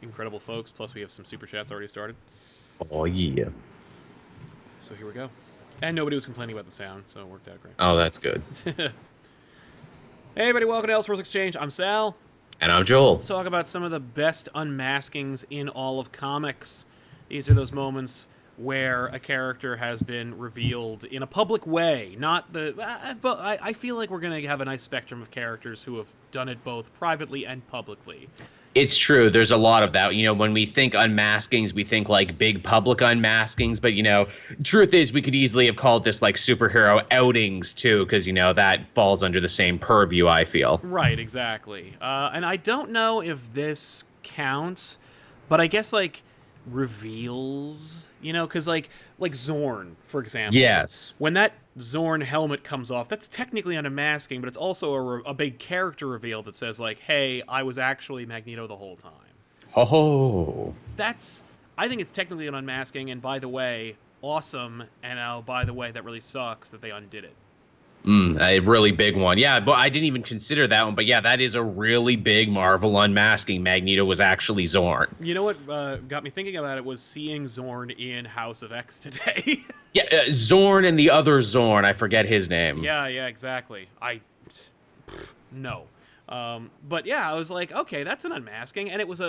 incredible folks. Plus, we have some super chats already started. Oh, yeah. So here we go. And nobody was complaining about the sound, so it worked out great. Oh, that's good. Hey, everybody, welcome to Elseworlds Exchange. I'm Sal. And I'm Joel. Let's talk about some of the best unmaskings in all of comics. These are those moments where a character has been revealed in a public way. Not the... but I feel like we're going to have a nice spectrum of characters who have done it both privately and publicly. It's true. There's a lot of that. You know, when we think unmaskings, we think like big public unmaskings. But, you know, truth is we could easily have called this like superhero outings, too, because, you know, that falls under the same purview, I feel. Right, exactly. And I don't know if this counts, but I guess, like, reveals, you know, because, like Zorn, for example. Yes. When that Zorn helmet comes off, that's technically unmasking, but it's also a big character reveal that says, like, hey, I was actually Magneto the whole time. Oh. I think it's technically an unmasking, and by the way, awesome, and by the way, that really sucks that they undid it. A really big one. Yeah, but I didn't even consider that one. But yeah, that is a really big Marvel unmasking. Magneto was actually Zorn. You know what got me thinking about it was seeing Zorn in House of X today. Yeah, Zorn and the other Zorn. I forget his name. Yeah, exactly. No. But yeah, I was like, okay, that's an unmasking. And it was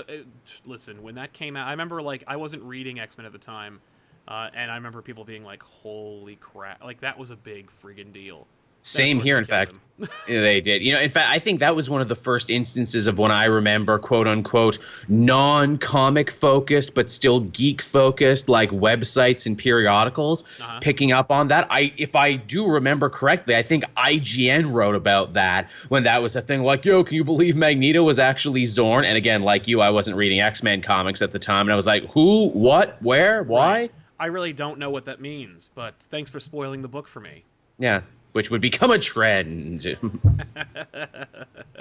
listen, when that came out, I remember, like, I wasn't reading X-Men at the time. And I remember people being like, holy crap. Like, that was a big friggin' deal. Same here, in fact. They did. You know, in fact, I think that was one of the first instances of when I remember, quote unquote, non-comic focused, but still geek focused, like websites and periodicals picking up on that. If I do remember correctly, I think IGN wrote about that when that was a thing, like, yo, can you believe Magneto was actually Zorn? And again, like you, I wasn't reading X-Men comics at the time. And I was like, who, what, where, why? Right. I really don't know what that means, but thanks for spoiling the book for me. Yeah. Which would become a trend.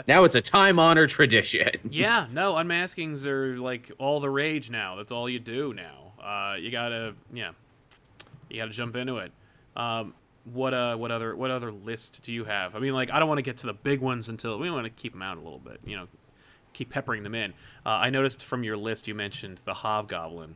Now it's a time-honored tradition. Yeah, no, unmaskings are like all the rage now. That's all you do now. You gotta jump into it. What other list do you have? I mean, like, I don't want to get to the big ones until we want to keep them out a little bit. You know, keep peppering them in. I noticed from your list you mentioned the Hobgoblin.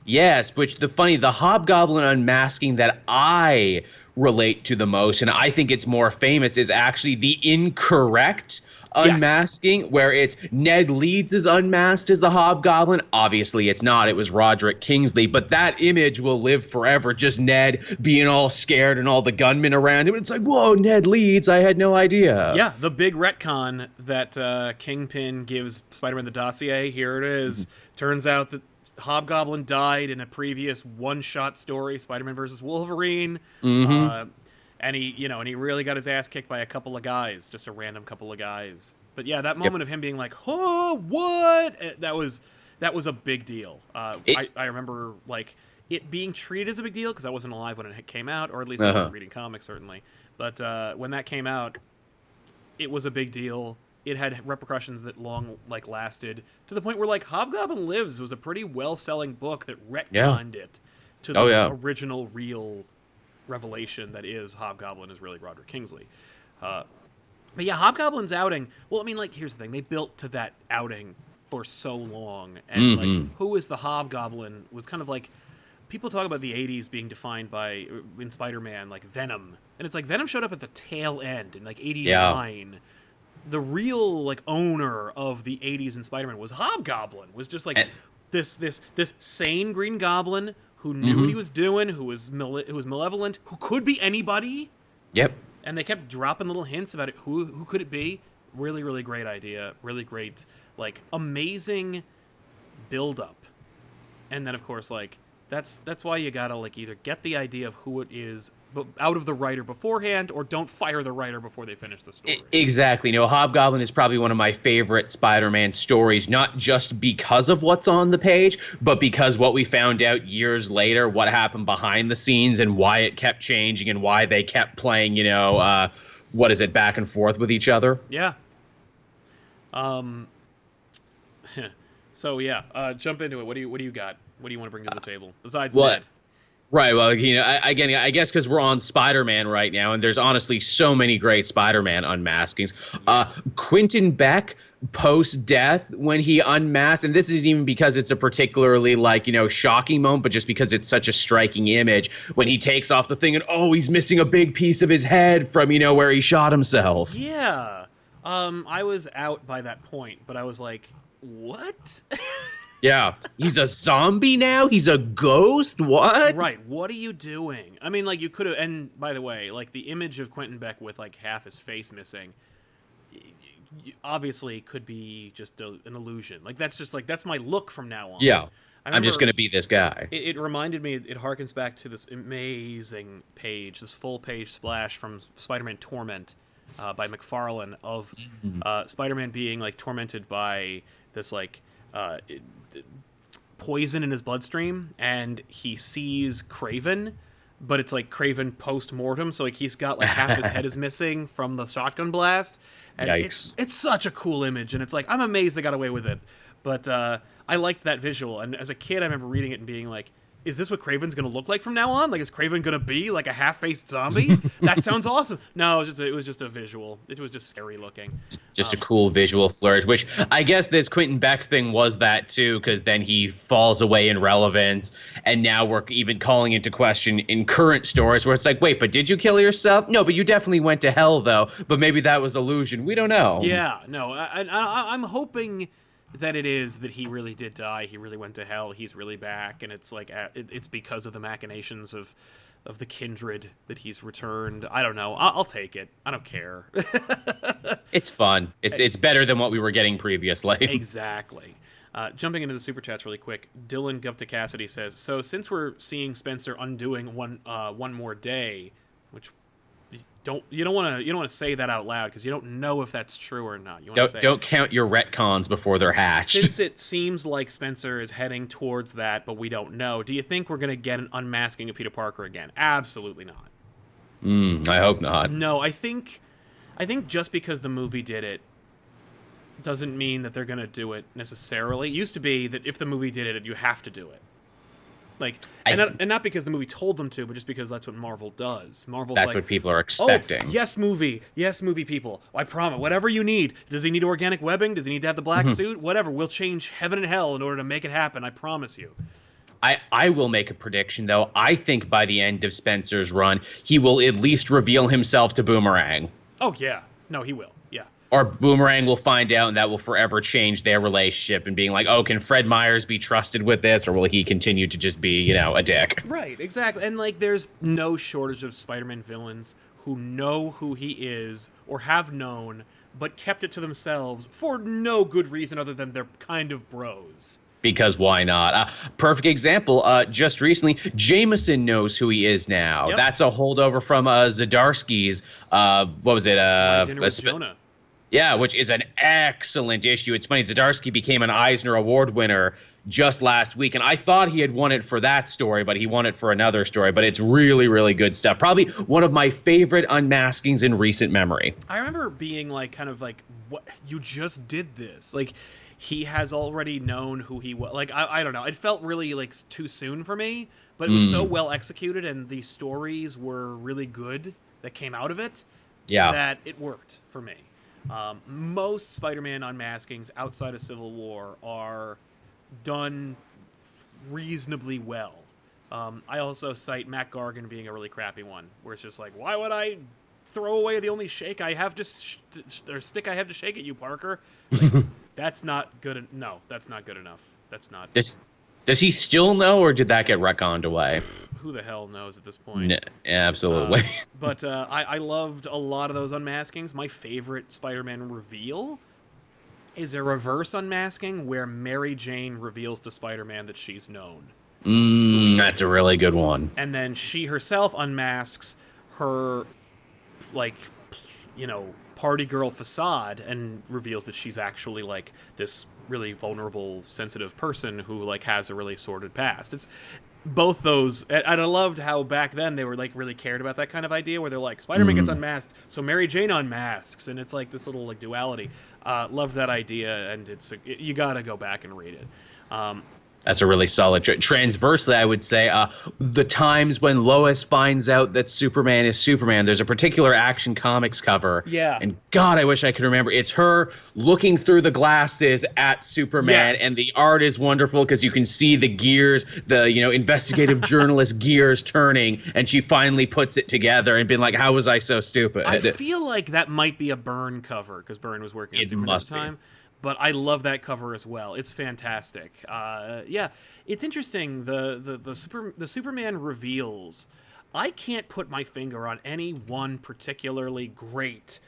Yes, which the Hobgoblin unmasking that I relate to the most, and I think it's more famous, is actually the incorrect unmasking, where it's Ned Leeds is unmasked as the Hobgoblin. Obviously, it's not. It was Roderick Kingsley, but that image will live forever. Just Ned being all scared and all the gunmen around him. It's like, whoa, Ned Leeds, I had no idea. Yeah, the big retcon that Kingpin gives Spider-Man the dossier, here it is. Turns out that Hobgoblin died in a previous one-shot story, Spider-Man vs. Wolverine, and he really got his ass kicked by a couple of guys, just a random couple of guys. But yeah, that moment of him being like, "Oh, what?" That was a big deal. I remember, like, it being treated as a big deal because I wasn't alive when it came out, or at least I wasn't reading comics, certainly. But when that came out, it was a big deal. It had repercussions that lasted to the point where, like, Hobgoblin Lives was a pretty well-selling book that retconned it to the original real revelation that is Hobgoblin is really Roderick Kingsley. But yeah, Hobgoblin's outing, well, I mean, like, here's the thing. They built to that outing for so long. And, like, who is the Hobgoblin was kind of like, people talk about the 80s being defined by, in Spider-Man, like, Venom. And it's like, Venom showed up at the tail end in, like, 89. Yeah. The real, like, owner of the 80s in Spider-Man was Hobgoblin. Was just like this sane Green Goblin who knew what he was doing, who was malevolent, who could be anybody. Yep. And they kept dropping little hints about it. Who could it be? Really, really great idea. Really great, like, amazing build-up. And then, of course, like, that's why you gotta, like, either get the idea of who it is out of the writer beforehand, or don't fire the writer before they finish the story. Exactly. You know, Hobgoblin is probably one of my favorite Spider-Man stories, not just because of what's on the page, but because what we found out years later, what happened behind the scenes and why it kept changing and why they kept playing, you know, back and forth with each other. Yeah. So yeah, jump into it. What do you got? What do you want to bring to the table besides Ned? Right. Well, you know, I guess because we're on Spider-Man right now, and there's honestly so many great Spider-Man unmaskings. Quentin Beck post-death when he unmasks, and this is even because it's a particularly like, shocking moment, but just because it's such a striking image when he takes off the thing and he's missing a big piece of his head from where he shot himself. Yeah. I was out by that point, but I was like, what? Yeah, he's a zombie now? He's a ghost? What? Right, what are you doing? I mean, like, you could have, and by the way, like, the image of Quentin Beck with, like, half his face missing, obviously could be just an illusion. Like, that's just, like, that's my look from now on. Yeah, I'm just going to be this guy. It reminded me, it harkens back to this amazing page, this full-page splash from Spider-Man Torment by McFarlane of Spider-Man being, like, tormented by this, like, poison in his bloodstream, and he sees Kraven, but it's like Kraven post-mortem, so like he's got like half his head is missing from the shotgun blast, and Yikes. it's such a cool image, and it's like, I'm amazed they got away with it. But I liked that visual, and as a kid I remember reading it and being like, is this what Kraven's gonna look like from now on? Like, is Kraven gonna be like a half-faced zombie? That sounds awesome. No, it was just a visual. It was just scary looking. Just a cool visual flourish, which I guess this Quentin Beck thing was that too, because then he falls away in relevance, and now we're even calling into question in current stories where it's like, wait, but did you kill yourself? No, but you definitely went to hell though. But maybe that was illusion. We don't know. Yeah, no, I'm hoping that it is that he really did die. He really went to hell. He's really back, and it's like it's because of the machinations of the kindred that he's returned. I don't know. I'll take it. I don't care. It's fun. It's better than what we were getting previously. Exactly. Jumping into the super chats really quick, Dylan Gupta Cassidy says, so since we're seeing Spencer undoing one more day, which you don't want to say that out loud because you don't know if that's true or not. Don't count your retcons before they're hatched. Since it seems like Spencer is heading towards that, but we don't know, do you think we're going to get an unmasking of Peter Parker again? Absolutely not. I hope not. No, I think just because the movie did it doesn't mean that they're going to do it necessarily. It used to be that if the movie did it, you have to do it. Like, and not because the movie told them to, but just because that's what Marvel does. Marvel's that's like, what people are expecting. Oh, yes, movie, people. I promise. Whatever you need. Does he need organic webbing? Does he need to have the black suit? Whatever. We'll change heaven and hell in order to make it happen. I promise you. I will make a prediction though. I think by the end of Spencer's run, he will at least reveal himself to Boomerang. Oh yeah, no, he will. Yeah. Or Boomerang will find out, and that will forever change their relationship and being like, oh, can Fred Myers be trusted with this, or will he continue to just be, a dick? Right, exactly. And, like, there's no shortage of Spider-Man villains who know who he is or have known, but kept it to themselves for no good reason other than they're kind of bros. Because why not? Perfect example, just recently, Jameson knows who he is now. Yep. That's a holdover from Zdarsky's, what was it? Dinner with Jonah. Yeah, which is an excellent issue. It's funny, Zdarsky became an Eisner Award winner just last week, and I thought he had won it for that story, but he won it for another story. But it's really, really good stuff. Probably one of my favorite unmaskings in recent memory. I remember being like, kind of like, what? You just did this. Like, he has already known who he was. Like, I don't know. It felt really, like, too soon for me, but it was so well executed, and the stories were really good that came out of it, that it worked for me. Most Spider-Man unmaskings outside of Civil War are done reasonably well. I also cite Matt Gargan being a really crappy one, where it's just like, why would I throw away the only shake I have to or stick I have to shake at you, Parker? Like, that's not good. No, that's not good enough. That's not. Does he still know, or did that get retconned away? Who the hell knows at this point? Absolutely. But I loved a lot of those unmaskings. My favorite Spider-Man reveal is a reverse unmasking where Mary Jane reveals to Spider-Man that she's known. That's a really good one. And then she herself unmasks her, like, party girl facade and reveals that she's actually, like, this really vulnerable, sensitive person who, like, has a really sordid past. It's both those, and I loved how back then they were, like, really cared about that kind of idea where they're like, Spider-Man gets unmasked, so Mary Jane unmasks, and it's like this little, like, duality. Loved that idea, and you gotta go back and read it. That's a really solid. Transversely, I would say the times when Lois finds out that Superman is Superman. There's a particular Action Comics cover. Yeah. And God, I wish I could remember. It's her looking through the glasses at Superman, Yes. and the art is wonderful because you can see the gears, the investigative journalist gears turning, and she finally puts it together and been like, "How was I so stupid?" I feel like that might be a Byrne cover because Byrne was working on Superman at the time. But I love that cover as well. It's fantastic. Yeah, it's interesting. The Superman reveals. I can't put my finger on any one particularly great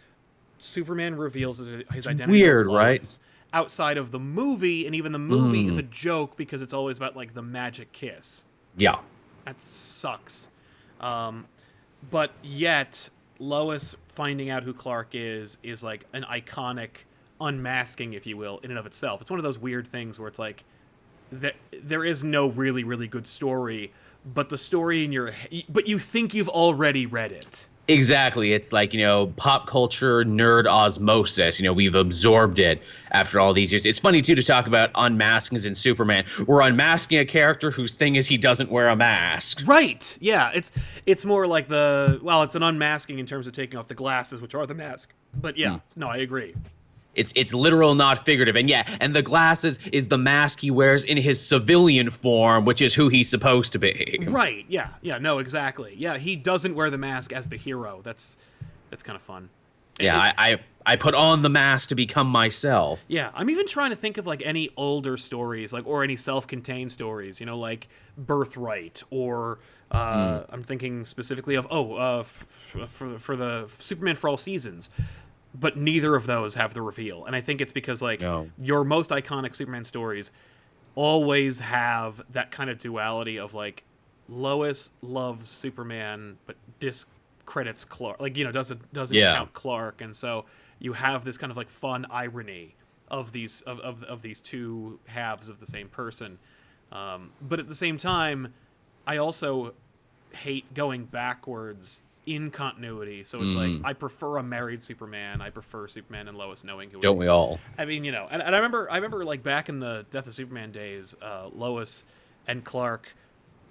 Superman reveals his identity. Weird, right? Outside of the movie, and even the movie is a joke because it's always about like the magic kiss. Yeah, that sucks. But yet Lois finding out who Clark is like an iconic unmasking, if you will, in and of itself. It's one of those weird things where it's like there is no really, really good story, but the story in your but you think you've already read it. Exactly. It's like, pop culture nerd osmosis. We've absorbed it after all these years. It's funny, too, to talk about unmaskings in Superman. We're unmasking a character whose thing is he doesn't wear a mask. Right. Yeah. It's more like it's an unmasking in terms of taking off the glasses, which are the mask. But yeah, no, I agree. It's literal, not figurative. And the glasses is the mask he wears in his civilian form, which is who he's supposed to be. Right, yeah, no, exactly. Yeah, he doesn't wear the mask as the hero. That's kind of fun. Yeah, I put on the mask to become myself. Yeah, I'm even trying to think of like any older stories, or any self-contained stories, like Birthright, or I'm thinking specifically of for the Superman for All Seasons. But neither of those have the reveal. And I think it's because, your most iconic Superman stories always have that kind of duality of, Lois loves Superman, but discredits Clark. Doesn't count Clark. And so you have this kind of, fun irony of these of these two halves of the same person. But at the same time, I also hate going backwards in continuity, so it's I prefer a married Superman. I prefer Superman and Lois knowing who. Don't we all? I mean, and I remember back in the Death of Superman days, Lois and Clark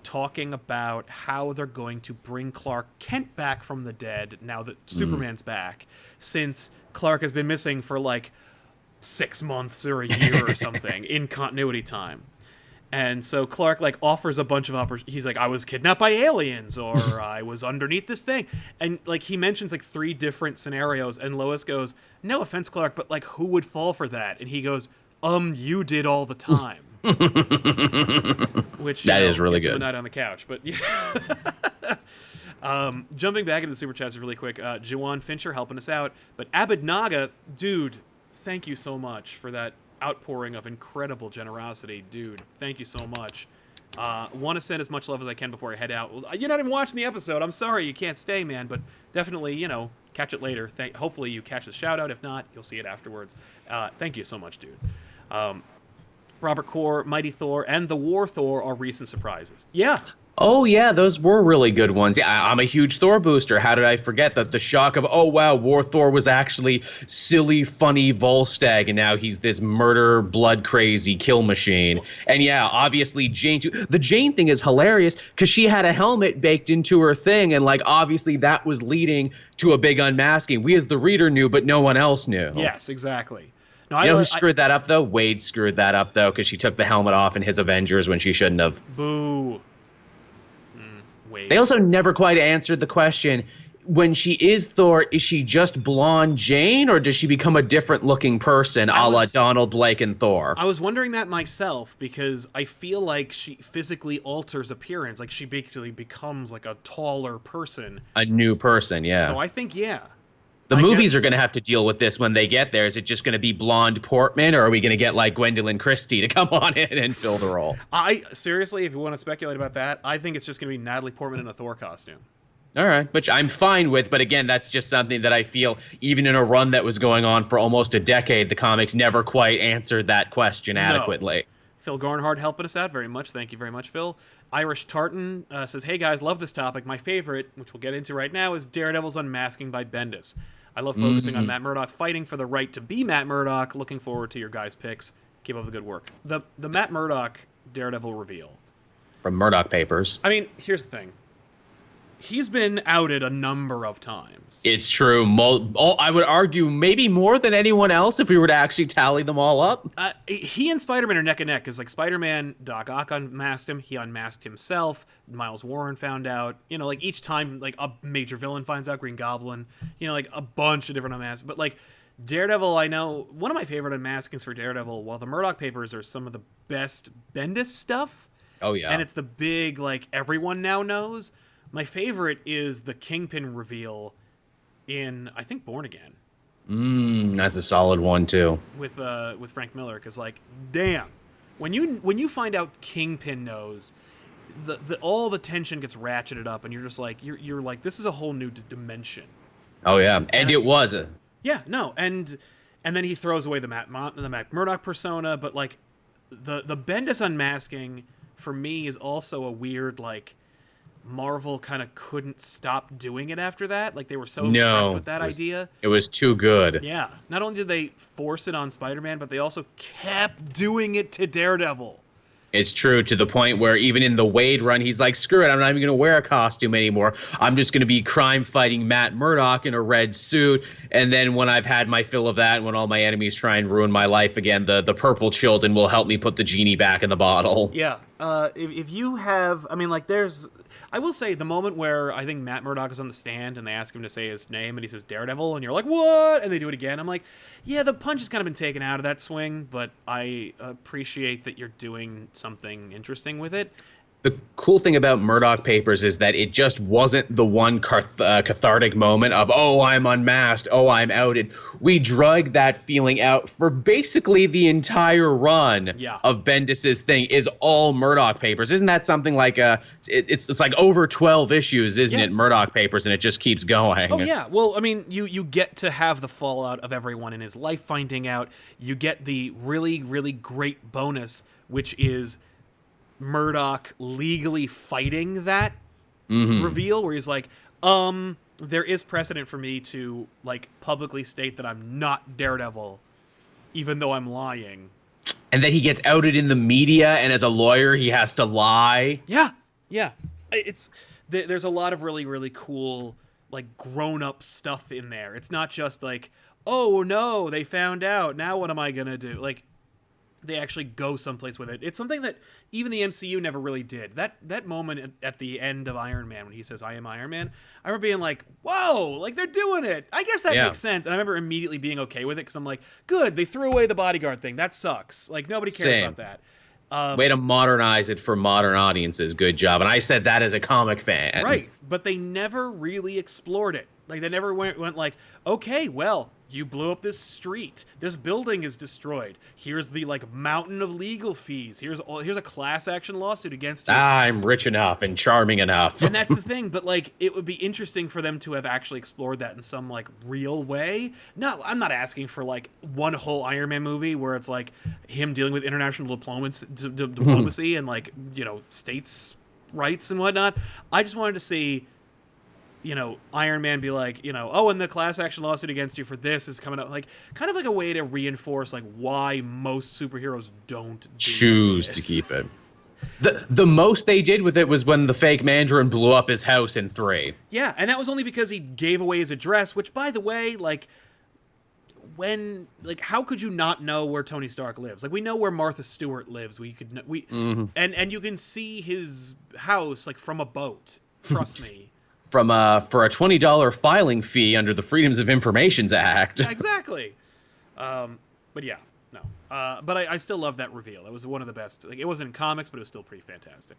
talking about how they're going to bring Clark Kent back from the dead now that Superman's back, since Clark has been missing for 6 months or a year or something in continuity time. And so Clark offers a bunch of he's like, I was kidnapped by aliens, or I was underneath this thing, and he mentions 3 different scenarios, and Lois goes, no offense, Clark, but who would fall for that? And he goes, you did all the time. Which that is really good. A night on the couch, but jumping back into the super chats really quick, Juwan Fincher helping us out, but Abednaga, dude, thank you so much for that outpouring of incredible generosity, dude. Thank you so much. Want to send as much love as I can before I head out. You're not even watching the episode. I'm sorry you can't stay, man, but definitely, catch it later. Hopefully you catch the shout out. If not, you'll see it afterwards. Thank you so much, dude. Robert Core, Mighty Thor, and the War Thor are recent surprises. Yeah. Oh, yeah, those were really good ones. Yeah, I'm a huge Thor booster. How did I forget that? The shock of, oh, wow, War Thor was actually silly, funny Volstagg, and now he's this murder, blood-crazy kill machine. And yeah, obviously, Jane, too. The Jane thing is hilarious because she had a helmet baked into her thing, and, obviously that was leading to a big unmasking. We as the reader knew, but no one else knew. Yes, exactly. No, who screwed that up, though? Wade screwed that up, though, because she took the helmet off in his Avengers when she shouldn't have. Boo. They also never quite answered the question, when she is Thor, is she just blonde Jane, or does she become a different-looking person, a la Donald Blake and Thor? I was wondering that myself, because I feel like she physically alters appearance. She basically becomes, a taller person. A new person, yeah. So I think, yeah. The movies are going to have to deal with this when they get there. Is it just going to be blonde Portman, or are we going to get Gwendolyn Christie to come on in and fill the role? Seriously, if you want to speculate about that, I think it's just going to be Natalie Portman in a Thor costume. All right, which I'm fine with, but again, that's just something that I feel, even in a run that was going on for almost a decade, the comics never quite answered that question adequately. Phil Garnhard helping us out very much. Thank you very much, Phil. Irish Tartan says, hey guys, love this topic. My favorite, which we'll get into right now, is Daredevil's Unmasking by Bendis. I love focusing on Matt Murdock fighting for the right to be Matt Murdock. Looking forward to your guys' picks. Keep up the good work. The Matt Murdock Daredevil reveal. From Murdock Papers. I mean, here's the thing. He's been outed a number of times. It's true. I would argue maybe more than anyone else if we were to actually tally them all up. He and Spider-Man are neck and neck, because like Spider-Man, Doc Ock unmasked him, he unmasked himself, Miles Warren found out, you know, like each time like a major villain finds out, Green Goblin, you know, like a bunch of different unmasks. But like Daredevil, I know one of my favorite unmaskings for Daredevil, while the Murdock Papers are some of the best Bendis stuff. Oh yeah. And it's the big, like, everyone now knows. My favorite is the Kingpin reveal in, I think, Born Again. That's a solid one too. With Frank Miller, because like, damn, when you find out Kingpin knows, all the tension gets ratcheted up, and you're just like, you're like, this is a whole new dimension. Oh yeah, and it was. Yeah, no, and then he throws away the Matt Murdock persona, but like, the Bendis unmasking for me is also a weird, like, Marvel kind of couldn't stop doing it after that. Like, they were so impressed with that idea. It was too good. Yeah. Not only did they force it on Spider-Man, but they also kept doing it to Daredevil. It's true, to the point where even in the Wade run, he's like, screw it, I'm not even going to wear a costume anymore. I'm just going to be crime-fighting Matt Murdock in a red suit. And then when I've had my fill of that, when all my enemies try and ruin my life again, the purple children will help me put the genie back in the bottle. Yeah. If you have... I mean, like, there's... I will say, the moment where I think Matt Murdock is on the stand and they ask him to say his name and he says Daredevil, and you're like, what? And they do it again. I'm like, yeah, the punch has kind of been taken out of that swing, but I appreciate that you're doing something interesting with it. The cool thing about Murdock Papers is that it just wasn't the one cathartic moment of, oh, I'm unmasked, oh, I'm outed. We drug that feeling out for basically the entire run of Bendis's thing is all Murdock Papers. Isn't that something like it's like over 12 issues, isn't it, Murdock Papers, and it just keeps going. Oh, yeah. Well, I mean, you get to have the fallout of everyone in his life finding out. You get the really, really great bonus, which is Murdock legally fighting that reveal, where he's like, there is precedent for me to, like, publicly state that I'm not Daredevil, even though I'm lying. And that he gets outed in the media, and as a lawyer, he has to lie. Yeah, yeah. There's a lot of really, really cool, like, grown-up stuff in there. It's not just like, oh, no, they found out, now what am I gonna do? Like, they actually go someplace with it. It's something that even the MCU never really did. That moment at the end of Iron Man when he says, I am Iron Man, I remember being like, whoa, like, they're doing it. I guess that makes sense. And I remember immediately being okay with it because I'm like, good, they threw away the bodyguard thing. That sucks. Like, nobody cares about that. Way to modernize it for modern audiences. Good job. And I said that as a comic fan. Right. But they never really explored it. Like, they never went like, okay, well, you blew up this street. This building is destroyed. Here's the, like, mountain of legal fees. Here's a class action lawsuit against you. I'm rich enough and charming enough. And that's the thing. But, like, it would be interesting for them to have actually explored that in some, like, real way. No, I'm not asking for, like, one whole Iron Man movie where it's, like, him dealing with international diplomacy and, like, you know, states' rights and whatnot. I just wanted to see, you know, Iron Man be like, you know, oh, and the class action lawsuit against you for this is coming up. Like, kind of like a way to reinforce, like, why most superheroes don't choose to keep it. The most they did with it was when the fake Mandarin blew up his house in 3. Yeah, and that was only because he gave away his address, which, by the way, like, how could you not know where Tony Stark lives? Like, we know where Martha Stewart lives. And you can see his house, like, from a boat. Trust me. For a $20 filing fee under the Freedoms of Information Act. Yeah, exactly. But yeah, no. But I still love that reveal. It was one of the best. Like, it wasn't in comics, but it was still pretty fantastic.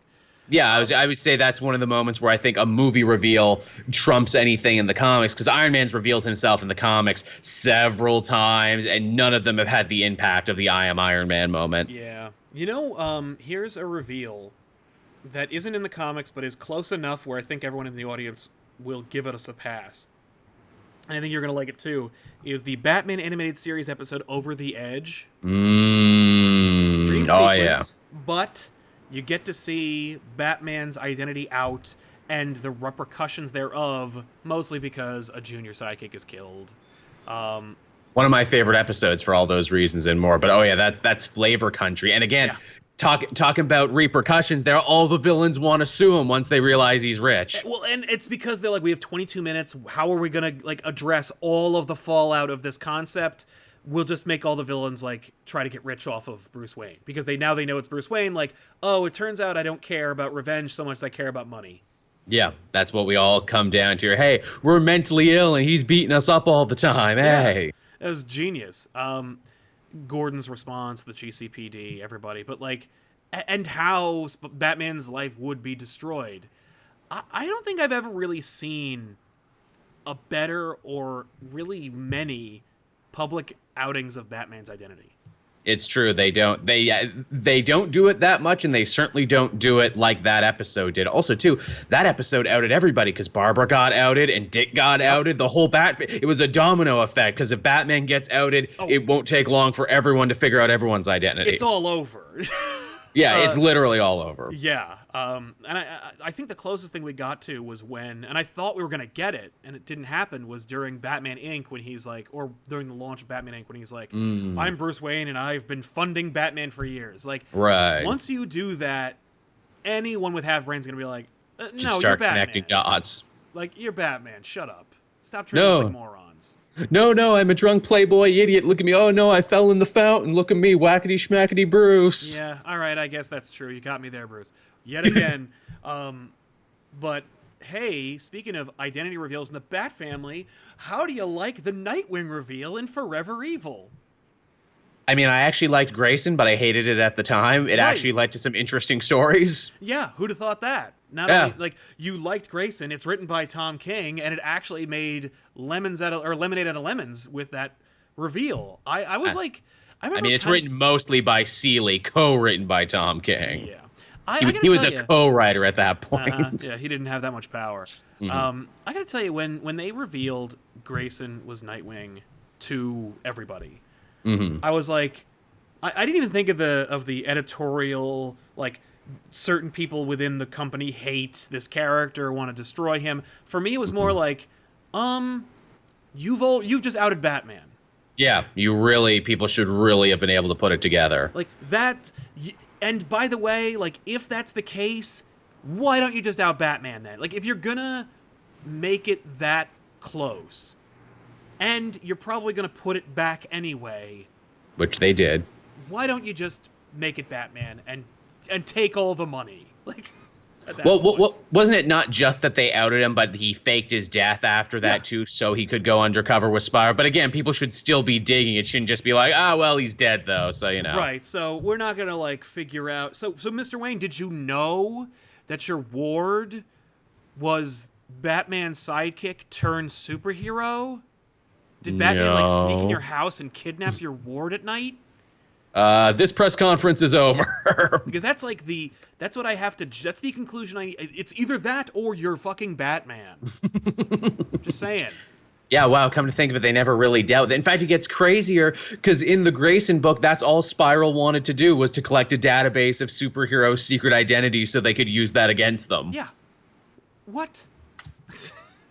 Yeah, I would say that's one of the moments where I think a movie reveal trumps anything in the comics, because Iron Man's revealed himself in the comics several times, and none of them have had the impact of the I am Iron Man moment. Yeah. You know, here's a reveal that isn't in the comics, but is close enough where I think everyone in the audience will give it a pass. And I think you're going to like it too, is the Batman animated series episode Over the Edge. Dream sequence, yeah. But you get to see Batman's identity out and the repercussions thereof, mostly because a junior sidekick is killed. One of my favorite episodes for all those reasons and more. But, oh, yeah, that's Flavor Country. And again... Yeah. talking about repercussions there. All the villains want to sue him once they realize he's rich. Well, and it's because they're like, we have 22 minutes. How are we gonna like address all of the fallout of this concept? We'll just make all the villains like try to get rich off of Bruce Wayne because they know it's Bruce Wayne. Like, oh, it turns out I don't care about revenge so much as I care about money. Yeah, that's what we all come down to. Hey, we're mentally ill and he's beating us up all the time. Hey, it was genius. Gordon's response, the GCPD, everybody, but like, and how Batman's life would be destroyed. I don't think I've ever really seen a better or really many public outings of Batman's identity. It's true. They don't do it that much, and they certainly don't do it like that episode did. Also, too, that episode outed everybody because Barbara got outed and Dick got outed. The whole it was a domino effect because if Batman gets outed, it won't take long for everyone to figure out everyone's identity. It's all over. Yeah, it's literally all over. Yeah, and I think the closest thing we got to was when, and I thought we were going to get it, and it didn't happen, was during Batman Inc. when he's like, or during the launch of Batman Inc. when he's like, I'm Bruce Wayne and I've been funding Batman for years. Like, right. Once you do that, anyone with half brain's going to be like, no, start you're Batman. Connecting dots. Like, you're Batman, shut up. Stop treating us like morons. No, I'm a drunk playboy idiot. Look at me. Oh, no, I fell in the fountain. Look at me, whackety schmackety Bruce. Yeah, all right, I guess that's true. You got me there, Bruce. Yet again. But, hey, speaking of identity reveals in the Bat family, how do you like the Nightwing reveal in Forever Evil? I mean, I actually liked Grayson, but I hated it at the time. It actually led to some interesting stories. Yeah, who'd have thought that? Not only, like, you liked Grayson, it's written by Tom King, and it actually made lemonade out of lemons with that reveal. I was like, I mean, it's written mostly by Seeley, co-written by Tom King. Yeah. He was a co-writer at that point. Yeah, he didn't have that much power. Mm-hmm. I gotta tell you, when they revealed Grayson was Nightwing to everybody, I was like, I didn't even think of the editorial, like, certain people within the company hate this character, want to destroy him. For me, it was more like, you've just outed Batman. Yeah, people should really have been able to put it together. Like that. And by the way, like, if that's the case, why don't you just out Batman then? Like, if you're gonna make it that close, and you're probably gonna put it back anyway, which they did, why don't you just make it Batman and take all the money? Like, wasn't it not just that they outed him, but he faked his death after that too, so he could go undercover with Spyro? But again, people should still be digging. It shouldn't just be like, well, he's dead though, so you know. Right. So we're not gonna like figure out. So Mr. Wayne, did you know that your ward was Batman's sidekick turned superhero? Did Batman like sneak in your house and kidnap your ward at night? This press conference is over. Because that's what I have to. That's the conclusion. It's either that or you're fucking Batman. Just saying. Yeah, wow, come to think of it, they never really dealt with it. In fact, it gets crazier because in the Grayson book, that's all Spiral wanted to do was to collect a database of superhero secret identities so they could use that against them. Yeah. What?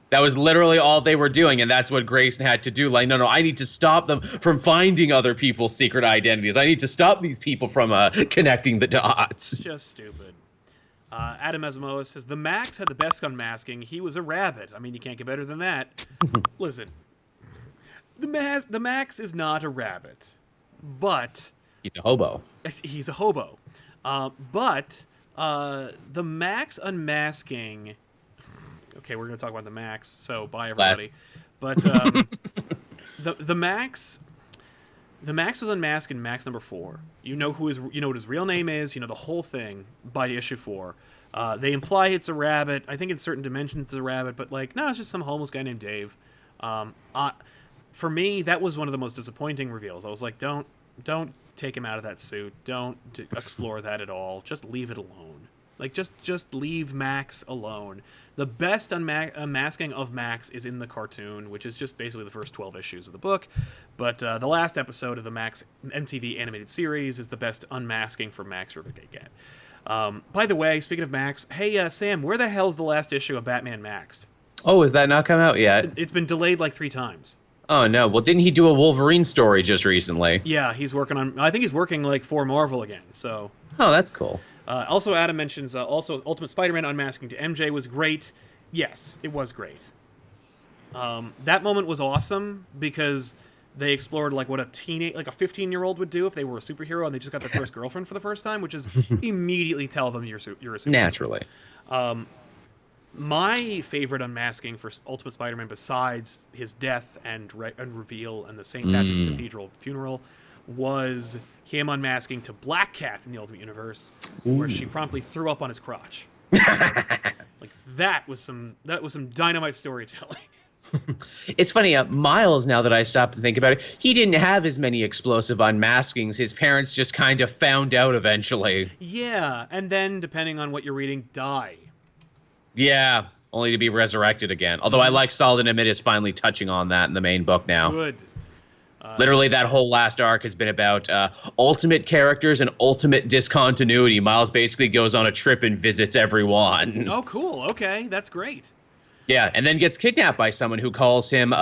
That was literally all they were doing, and that's what Grayson had to do. Like, no, I need to stop them from finding other people's secret identities. I need to stop these people from connecting the dots. It's just stupid. Adam Asimoah says, the Max had the best unmasking. He was a rabbit. I mean, you can't get better than that. Listen, the Max is not a rabbit, but... He's a hobo. He's a hobo. But the Max unmasking... Okay, we're going to talk about the Max, so bye, everybody. But the Max was unmasked in Max number 4. You know what his real name is. You know the whole thing by issue 4. They imply it's a rabbit. I think in certain dimensions it's a rabbit, but like, no, it's just some homeless guy named Dave. For me, that was one of the most disappointing reveals. I was like, don't take him out of that suit. Don't explore that at all. Just leave it alone. Like, just leave Max alone. The best unmasking of Max is in the cartoon, which is just basically the first 12 issues of the book. But the last episode of the Max MTV animated series is the best unmasking for Max you're going to get. By the way, speaking of Max, hey, Sam, where the hell's the last issue of Batman Max? Oh, has that not come out yet? It's been delayed like 3 times. Oh no! Well, didn't he do a Wolverine story just recently? Yeah, he's working on. I think he's working like for Marvel again. So. Oh, that's cool. Also, Adam mentions also Ultimate Spider-Man unmasking to MJ was great. Yes, it was great. That moment was awesome because they explored like what a 15-year-old would do if they were a superhero and they just got their first girlfriend for the first time, which is immediately tell them you're a superhero. Naturally. My favorite unmasking for Ultimate Spider-Man, besides his death and reveal and the St. Patrick's Cathedral funeral, was him unmasking to Black Cat in the Ultimate Universe, where she promptly threw up on his crotch. Like that was some dynamite storytelling. It's funny, Miles, now that I stop and think about it, he didn't have as many explosive unmaskings. His parents just kind of found out eventually. Yeah, and then, depending on what you're reading, die. Yeah, only to be resurrected again. Although I like Solid Emit is finally touching on that in the main book now. Good. Literally, that whole last arc has been about ultimate characters and ultimate discontinuity. Miles basically goes on a trip and visits everyone. Oh, cool. Okay, that's great. Yeah, and then gets kidnapped by someone who calls him,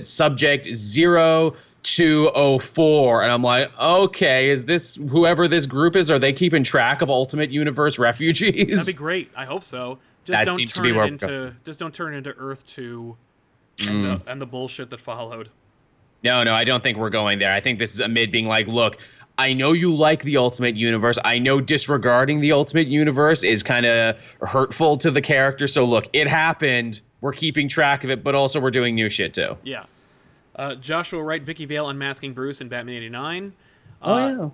Subject 0204. And I'm like, okay, is this whoever this group is? Are they keeping track of Ultimate Universe refugees? That'd be great. I hope so. Just don't turn it into Earth 2 and the bullshit that followed. No, I don't think we're going there. I think this is Amid being like, look, I know you like the Ultimate Universe. I know disregarding the Ultimate Universe is kind of hurtful to the character. So look, it happened. We're keeping track of it, but also we're doing new shit too. Yeah. Joshua Wright, Vicky Vale unmasking Bruce in Batman 89. Yeah.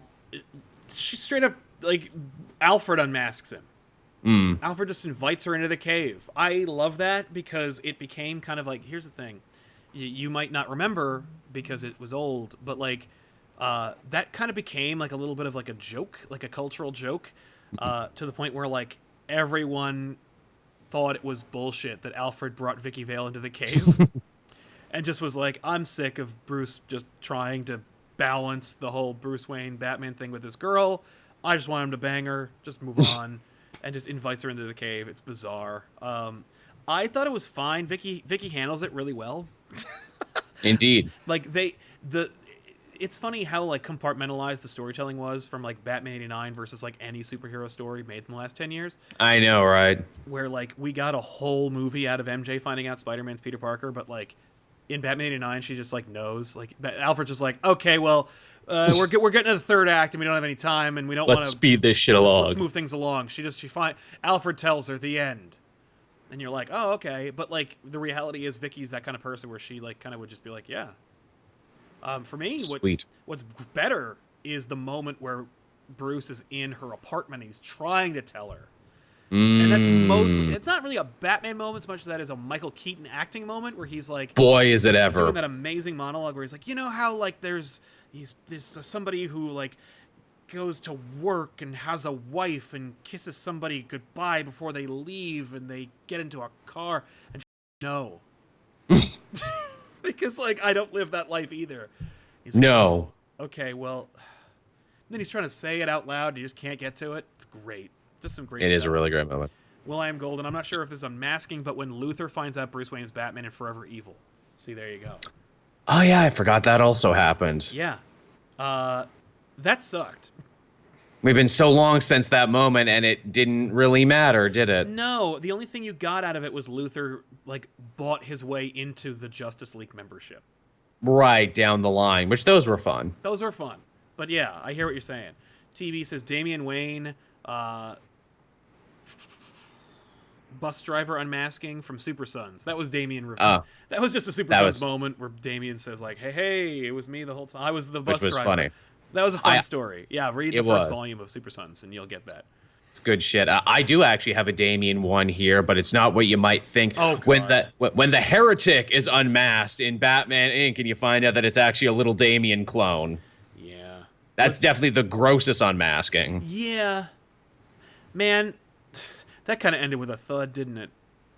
She straight up, like, Alfred unmasks him. Alfred just invites her into the cave. I love that because it became kind of like, here's the thing. You might not remember because it was old, but like that kind of became like a little bit of like a joke, like a cultural joke, to the point where like everyone thought it was bullshit that Alfred brought Vicky Vale into the cave and just was like, I'm sick of Bruce just trying to balance the whole Bruce Wayne Batman thing with this girl. I just want him to bang her, just move on, and just invites her into the cave. It's bizarre. I thought it was fine. Vicky handles it really well. Indeed. Like it's funny how like compartmentalized the storytelling was from like Batman 89 versus like any superhero story made in the last 10 years. I know, right? Where like we got a whole movie out of MJ finding out Spider-Man's Peter Parker, but like in Batman 89 she just like knows. Like Alfred's just like, okay, well, we're getting to the third act and we don't have any time and we don't want to speed this shit along. Let's move things along. Alfred tells her the end. And you're like, oh, okay. But, like, the reality is Vicky's that kind of person where she, like, kind of would just be like, yeah. For me, what's better is the moment where Bruce is in her apartment and he's trying to tell her. And that's mostly... It's not really a Batman moment as much as that is a Michael Keaton acting moment where he's like... Boy, is it ever. Doing that amazing monologue where he's like, you know how, like, there's somebody who, like... goes to work and has a wife and kisses somebody goodbye before they leave and they get into a car and no. Because like I don't live that life either. He's like, no. Oh, okay, well, then he's trying to say it out loud and you just can't get to it. It's great. Just some great stuff. It is a really great moment. Will.i.am Golden. I'm not sure if this is unmasking, but when Luthor finds out Bruce Wayne is Batman and Forever Evil. See, there you go. Oh yeah, I forgot that also happened. Yeah. That sucked. We've been so long since that moment, and it didn't really matter, did it? No, the only thing you got out of it was Luthor, like, bought his way into the Justice League membership. Right, down the line, which those were fun. Those were fun. But yeah, I hear what you're saying. TB says Damian Wayne, bus driver unmasking from Super Sons. That was Damian Reveal. That was just a Super Sons moment where Damian says, like, hey, it was me the whole time. I was the bus driver. Which was funny. That was a fun story. Yeah, read the first volume of Super Sons, and you'll get that. It's good shit. I do actually have a Damian one here, but it's not what you might think. Oh, God. When the heretic is unmasked in Batman Inc., and you find out that it's actually a little Damian clone. Yeah. That's definitely the grossest unmasking. Yeah. Man, that kind of ended with a thud, didn't it?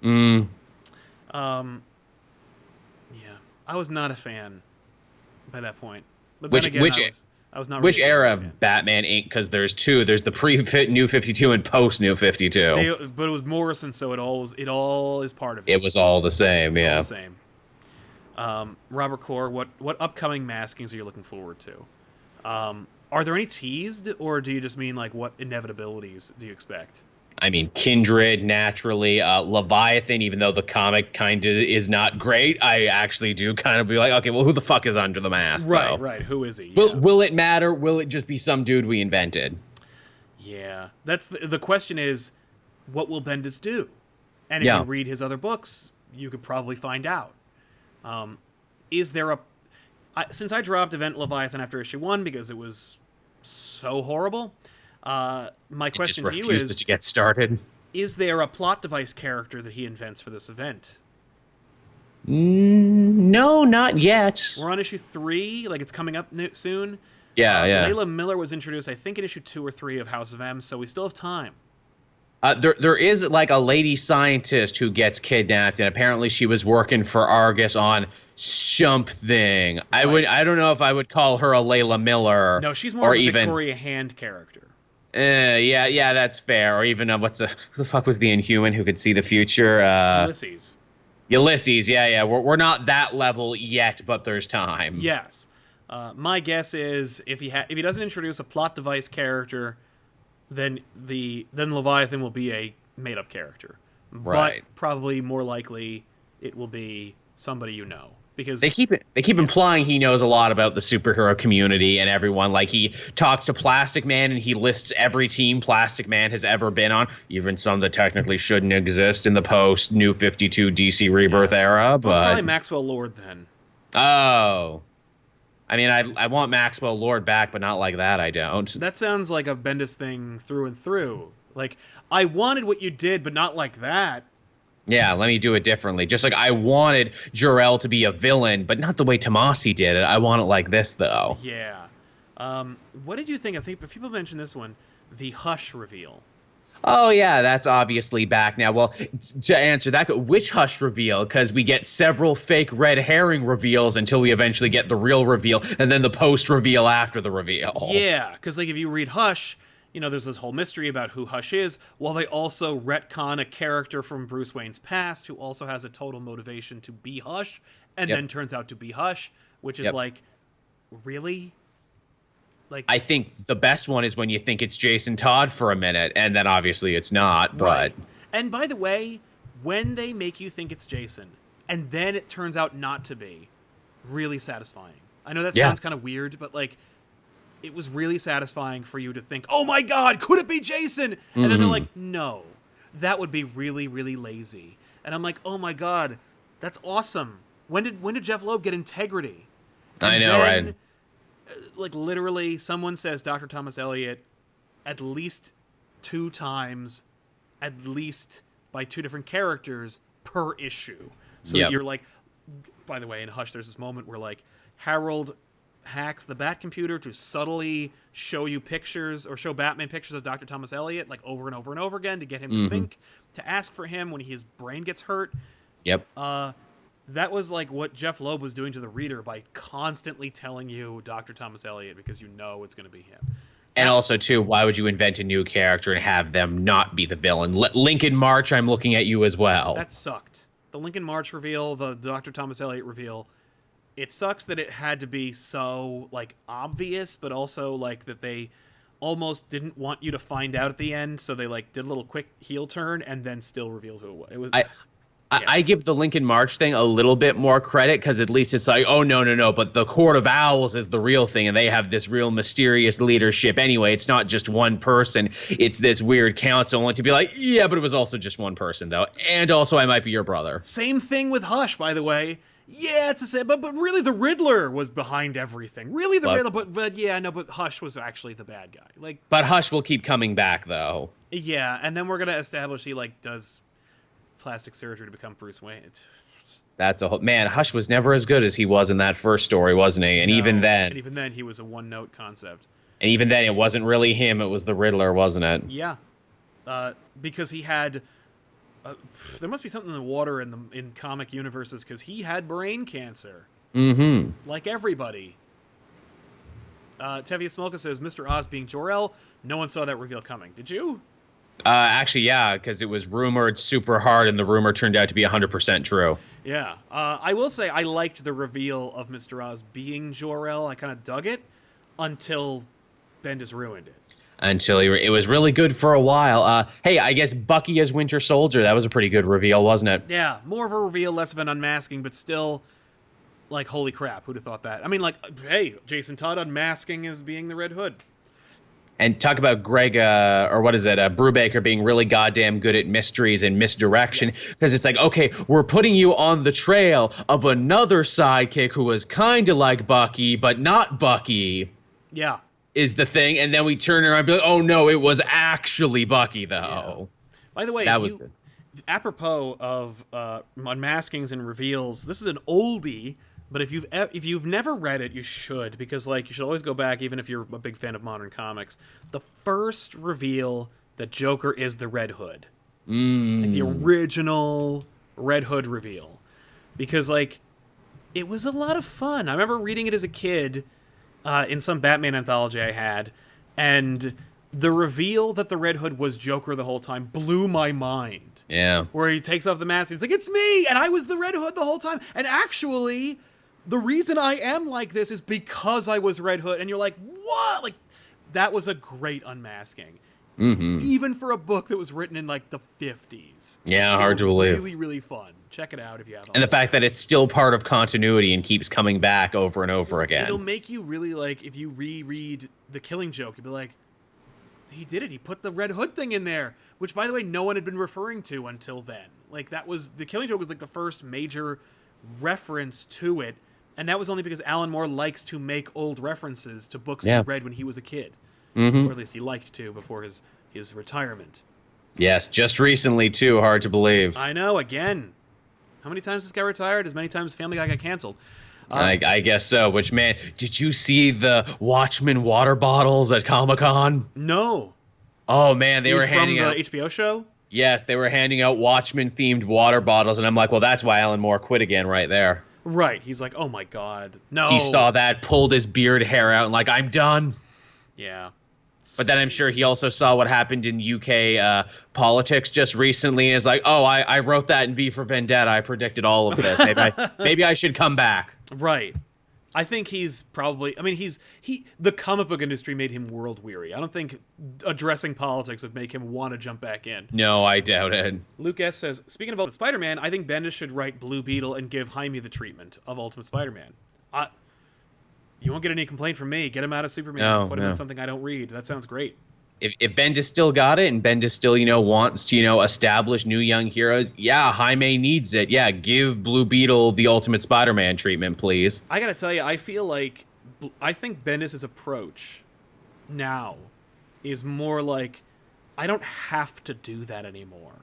Yeah. I was not a fan by that point. But Which I was not. Which really era of Batman Inc.? Because there's two. There's the pre-New 52 and post-New 52. But it was Morrison, so it all is part of it. It was all the same, yeah. All the same. Robert Core, what upcoming maskings are you looking forward to? Are there any teased, or do you just mean like what inevitabilities do you expect? I mean, Kindred, naturally, Leviathan, even though the comic kind of is not great, I actually do kind of be like, okay, well, who the fuck is under the mask, Right, though? right. Who is he? Will, Yeah. will it matter? Will it just be some dude we invented? Yeah. That's the question is, what will Bendis do? And if Yeah. you read his other books, you could probably find out. Is there since I dropped Event Leviathan after issue 1 because it was so horrible, my question to you refuses to get started. is there a plot device character that he invents for this event? No, not yet. We're on issue 3, like it's coming up soon. Yeah, yeah. Layla Miller was introduced, I think, in issue 2 or 3 of House of M, so we still have time. There is like a lady scientist who gets kidnapped, and apparently she was working for Argus on something. Right. I don't know if I would call her a Layla Miller. No, she's more or of a even, Victoria Hand character. Yeah, that's fair. Or even who the fuck was the Inhuman who could see the future? Ulysses. Ulysses. Yeah. We're not that level yet, but there's time. Yes. My guess is if he doesn't introduce a plot device character, then Leviathan will be a made up character. Right. But probably more likely it will be somebody you know. Because they keep implying he knows a lot about the superhero community and everyone. Like, he talks to Plastic Man and he lists every team Plastic Man has ever been on, even some that technically shouldn't exist in the post New 52 DC Rebirth era. But it's probably Maxwell Lord then. Oh, I mean, I want Maxwell Lord back, but not like that. I don't. That sounds like a Bendis thing through and through. Like, I wanted what you did, but not like that. Yeah, let me do it differently. Just like I wanted Jor-El to be a villain, but not the way Tomasi did it. I want it like this, though. Yeah. What did you think? I think people mentioned this one, the Hush reveal. Oh, yeah, that's obviously back now. Well, to answer that, which Hush reveal? Because we get several fake red herring reveals until we eventually get the real reveal, and then the post-reveal after the reveal. Yeah, because like if you read Hush, there's this whole mystery about who Hush is, while they also retcon a character from Bruce Wayne's past who also has a total motivation to be Hush, and then turns out to be Hush, which is like, really? Like, I think the best one is when you think it's Jason Todd for a minute, and then obviously it's not, but... Right. And by the way, when they make you think it's Jason, and then it turns out not to be, really satisfying. I know that sounds kind of weird, but like, it was really satisfying for you to think, oh my god, could it be Jason? And then they're like, no, that would be really, really lazy. And I'm like, oh my god, that's awesome. When did Jeff Loeb get integrity? And I know, then, right? Like, literally, someone says Dr. Thomas Elliot at least 2 times, at least by 2 different characters per issue. So that you're like, by the way, in Hush, there's this moment where, like, Harold hacks the Bat computer to subtly show you pictures, or show Batman pictures of Dr. Thomas Elliot, like, over and over and over again to get him to think, to ask for him when his brain gets hurt. Yep. That was like what Jeff Loeb was doing to the reader by constantly telling you Dr. Thomas Elliot because you know it's going to be him. And also, too, why would you invent a new character and have them not be the villain? Lincoln March, I'm looking at you as well. That sucked. The Lincoln March reveal, the Dr. Thomas Elliot reveal, it sucks that it had to be so, like, obvious, but also, like, that they almost didn't want you to find out at the end, so they, like, did a little quick heel turn and then still revealed who it was. It was... I give the Lincoln March thing a little bit more credit because at least it's like, oh, no, but the Court of Owls is the real thing, and they have this real mysterious leadership anyway. It's not just one person. It's this weird council, only to be like, yeah, but it was also just one person, though. And also, I might be your brother. Same thing with Hush, by the way. Yeah, it's the same, but really the Riddler was behind everything. Really the Riddler, but yeah, no, but Hush was actually the bad guy. Like, but Hush will keep coming back, though. Yeah, and then we're going to establish he, like, does plastic surgery to become Bruce Wayne. That's a whole... Man, Hush was never as good as he was in that first story, wasn't he? And even then he was a one-note concept. And even then, it wasn't really him. It was the Riddler, wasn't it? Yeah. Because he had... there must be something in the water in comic universes, because he had brain cancer. Mm-hmm. Like everybody. Tevye Smolka says, Mr. Oz being Jor-El, no one saw that reveal coming. Did you? Actually, yeah, because it was rumored super hard, and the rumor turned out to be 100% true. Yeah. I will say I liked the reveal of Mr. Oz being Jor-El. I kind of dug it until Bendis ruined it. Until it was really good for a while. Hey, I guess Bucky as Winter Soldier, that was a pretty good reveal, wasn't it? Yeah, more of a reveal, less of an unmasking, but still, like, holy crap, who'd have thought that? I mean, like, hey, Jason Todd unmasking as being the Red Hood. And talk about Greg, or what is it, Brubaker being really goddamn good at mysteries and misdirection. Because it's like, okay, we're putting you on the trail of another sidekick who was kind of like Bucky, but not Bucky. Yeah. Is the thing. And then we turn around and be like, oh no, it was actually Bucky, though. Yeah. By the way, that was good. Apropos of unmaskings and reveals, this is an oldie. But if you've never read it, you should, because like you should always go back, even if you're a big fan of modern comics. The first reveal that Joker is the Red Hood, like the original Red Hood reveal, because like it was a lot of fun. I remember reading it as a kid in some Batman anthology I had, and the reveal that the Red Hood was Joker the whole time blew my mind. Yeah, where he takes off the mask, and he's like, "It's me," and I was the Red Hood the whole time, and actually. The reason I am like this is because I was Red Hood. And you're like, what? Like, that was a great unmasking. Mm-hmm. Even for a book that was written in, like, the 50s. Yeah, hard to believe. Really, really fun. Check it out if you haven't. And the fact that it's still part of continuity and keeps coming back over and over again. It'll make you really, like, if you reread The Killing Joke, you'll be like, he did it. He put the Red Hood thing in there. Which, by the way, no one had been referring to until then. Like, that was... The Killing Joke was, like, the first major reference to it. And that was only because Alan Moore likes to make old references to books he read when he was a kid. Mm-hmm. Or at least he liked to before his retirement. Yes, just recently, too. Hard to believe. I know, again. How many times this guy retired? As many times Family Guy got canceled. I guess so. Which, man, did you see the Watchmen water bottles at Comic-Con? No. Oh, man, they were handing out... From the HBO show? Yes, they were handing out Watchmen-themed water bottles, and I'm like, well, that's why Alan Moore quit again right there. Right. He's like, oh my god. No. He saw that, pulled his beard hair out, and like, I'm done. Yeah. But then I'm sure he also saw what happened in UK politics just recently, and is like, oh, I wrote that in V for Vendetta. I predicted all of this. Maybe I should come back. Right. I think he's probably... I mean, the comic book industry made him world weary. I don't think addressing politics would make him want to jump back in. No, I doubt it. Luke S. says, speaking of Ultimate Spider-Man, I think Bendis should write Blue Beetle and give Jaime the treatment of Ultimate Spider-Man. You won't get any complaint from me. Get him out of Superman. Put him in something I don't read. That sounds great. If Bendis still got it and Bendis still, wants to, establish new young heroes, yeah, Jaime needs it. Yeah, give Blue Beetle the Ultimate Spider-Man treatment, please. I gotta tell you, I think Bendis' approach now is more like, I don't have to do that anymore.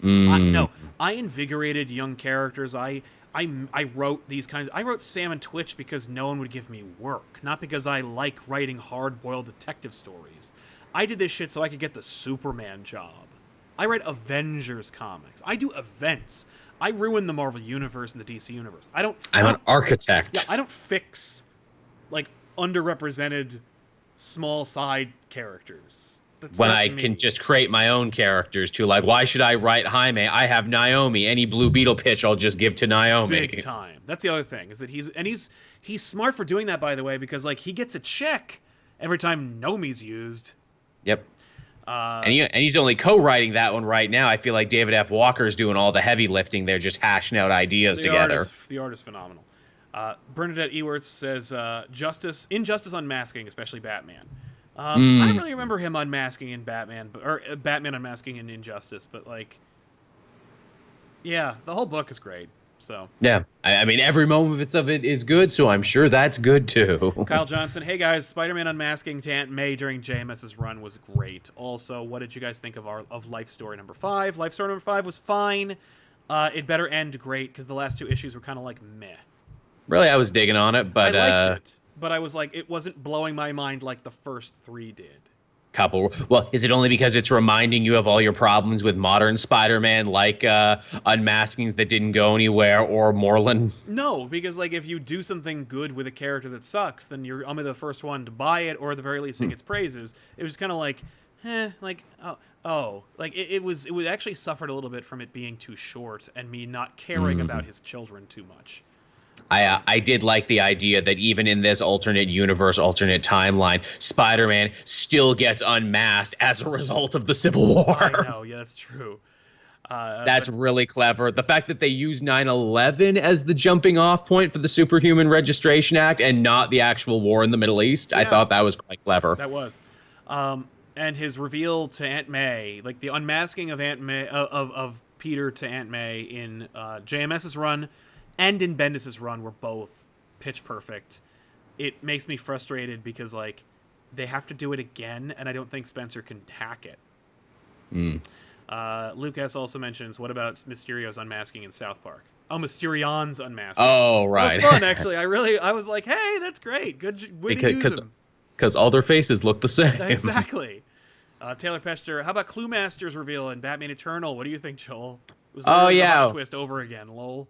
No, I invigorated young characters. I wrote these kinds. I wrote Sam and Twitch because no one would give me work, not because I like writing hard-boiled detective stories. I did this shit so I could get the Superman job. I write Avengers comics. I do events. I ruin the Marvel Universe and the DC Universe. I'm an architect. Yeah, I don't fix, like, underrepresented small side characters. When I can just create my own characters, too. Like, why should I write Jaime? I have Naomi. Any Blue Beetle pitch, I'll just give to Naomi. Big time. That's the other thing, is that he's smart for doing that, by the way, because, like, he gets a check every time Naomi's used. Yep. And he's only co-writing that one right now. I feel like David F. Walker's doing all the heavy lifting. They're just hashing out ideas together. The art is phenomenal. Bernadette Ewerts says, Injustice Unmasking, especially Batman. I don't really remember him unmasking in Batman, or Batman unmasking in Injustice, but, like, yeah, the whole book is great. So yeah, I mean, every moment of it is good, so I'm sure that's good too. Kyle Johnson, hey guys, Spider-Man unmasking to Aunt May during JMS's run was great. Also, what did you guys think of Life Story number 5? Life Story number 5 was fine. It better end great because the last 2 issues were kind of like meh. Really, I was digging on it, but I liked it, but I was like, it wasn't blowing my mind like the first 3 did. Well, is it only because it's reminding you of all your problems with modern Spider-Man, like unmaskings that didn't go anywhere, or Moreland? No, because, like, if you do something good with a character that sucks, then I'm the first one to buy it, or at the very least sing its praises. It was kind of like, like like it was actually suffered a little bit from it being too short and me not caring about his children too much. I did like the idea that even in this alternate universe, alternate timeline, Spider-Man still gets unmasked as a result of the Civil War. I know, yeah, that's true. That's really clever. The fact that they use 9/11 as the jumping off point for the Superhuman Registration Act and not the actual war in the Middle East, I thought that was quite clever. That was. And his reveal to Aunt May, like the unmasking of Aunt May of Peter to Aunt May in JMS's run and in Bendis's run were both pitch perfect. It makes me frustrated because like they have to do it again, and I don't think Spencer can hack it. Luke S. also mentions, what about Mysterio's unmasking in South Park? Oh, Mysterion's unmasking. Oh, right. That was fun, actually. I was like, hey, that's great. Good way to use them. Because all their faces look the same. Exactly. Taylor Pester, how about Cluemaster's reveal in Batman Eternal? What do you think, Joel? It was the Hush twist over again, lol.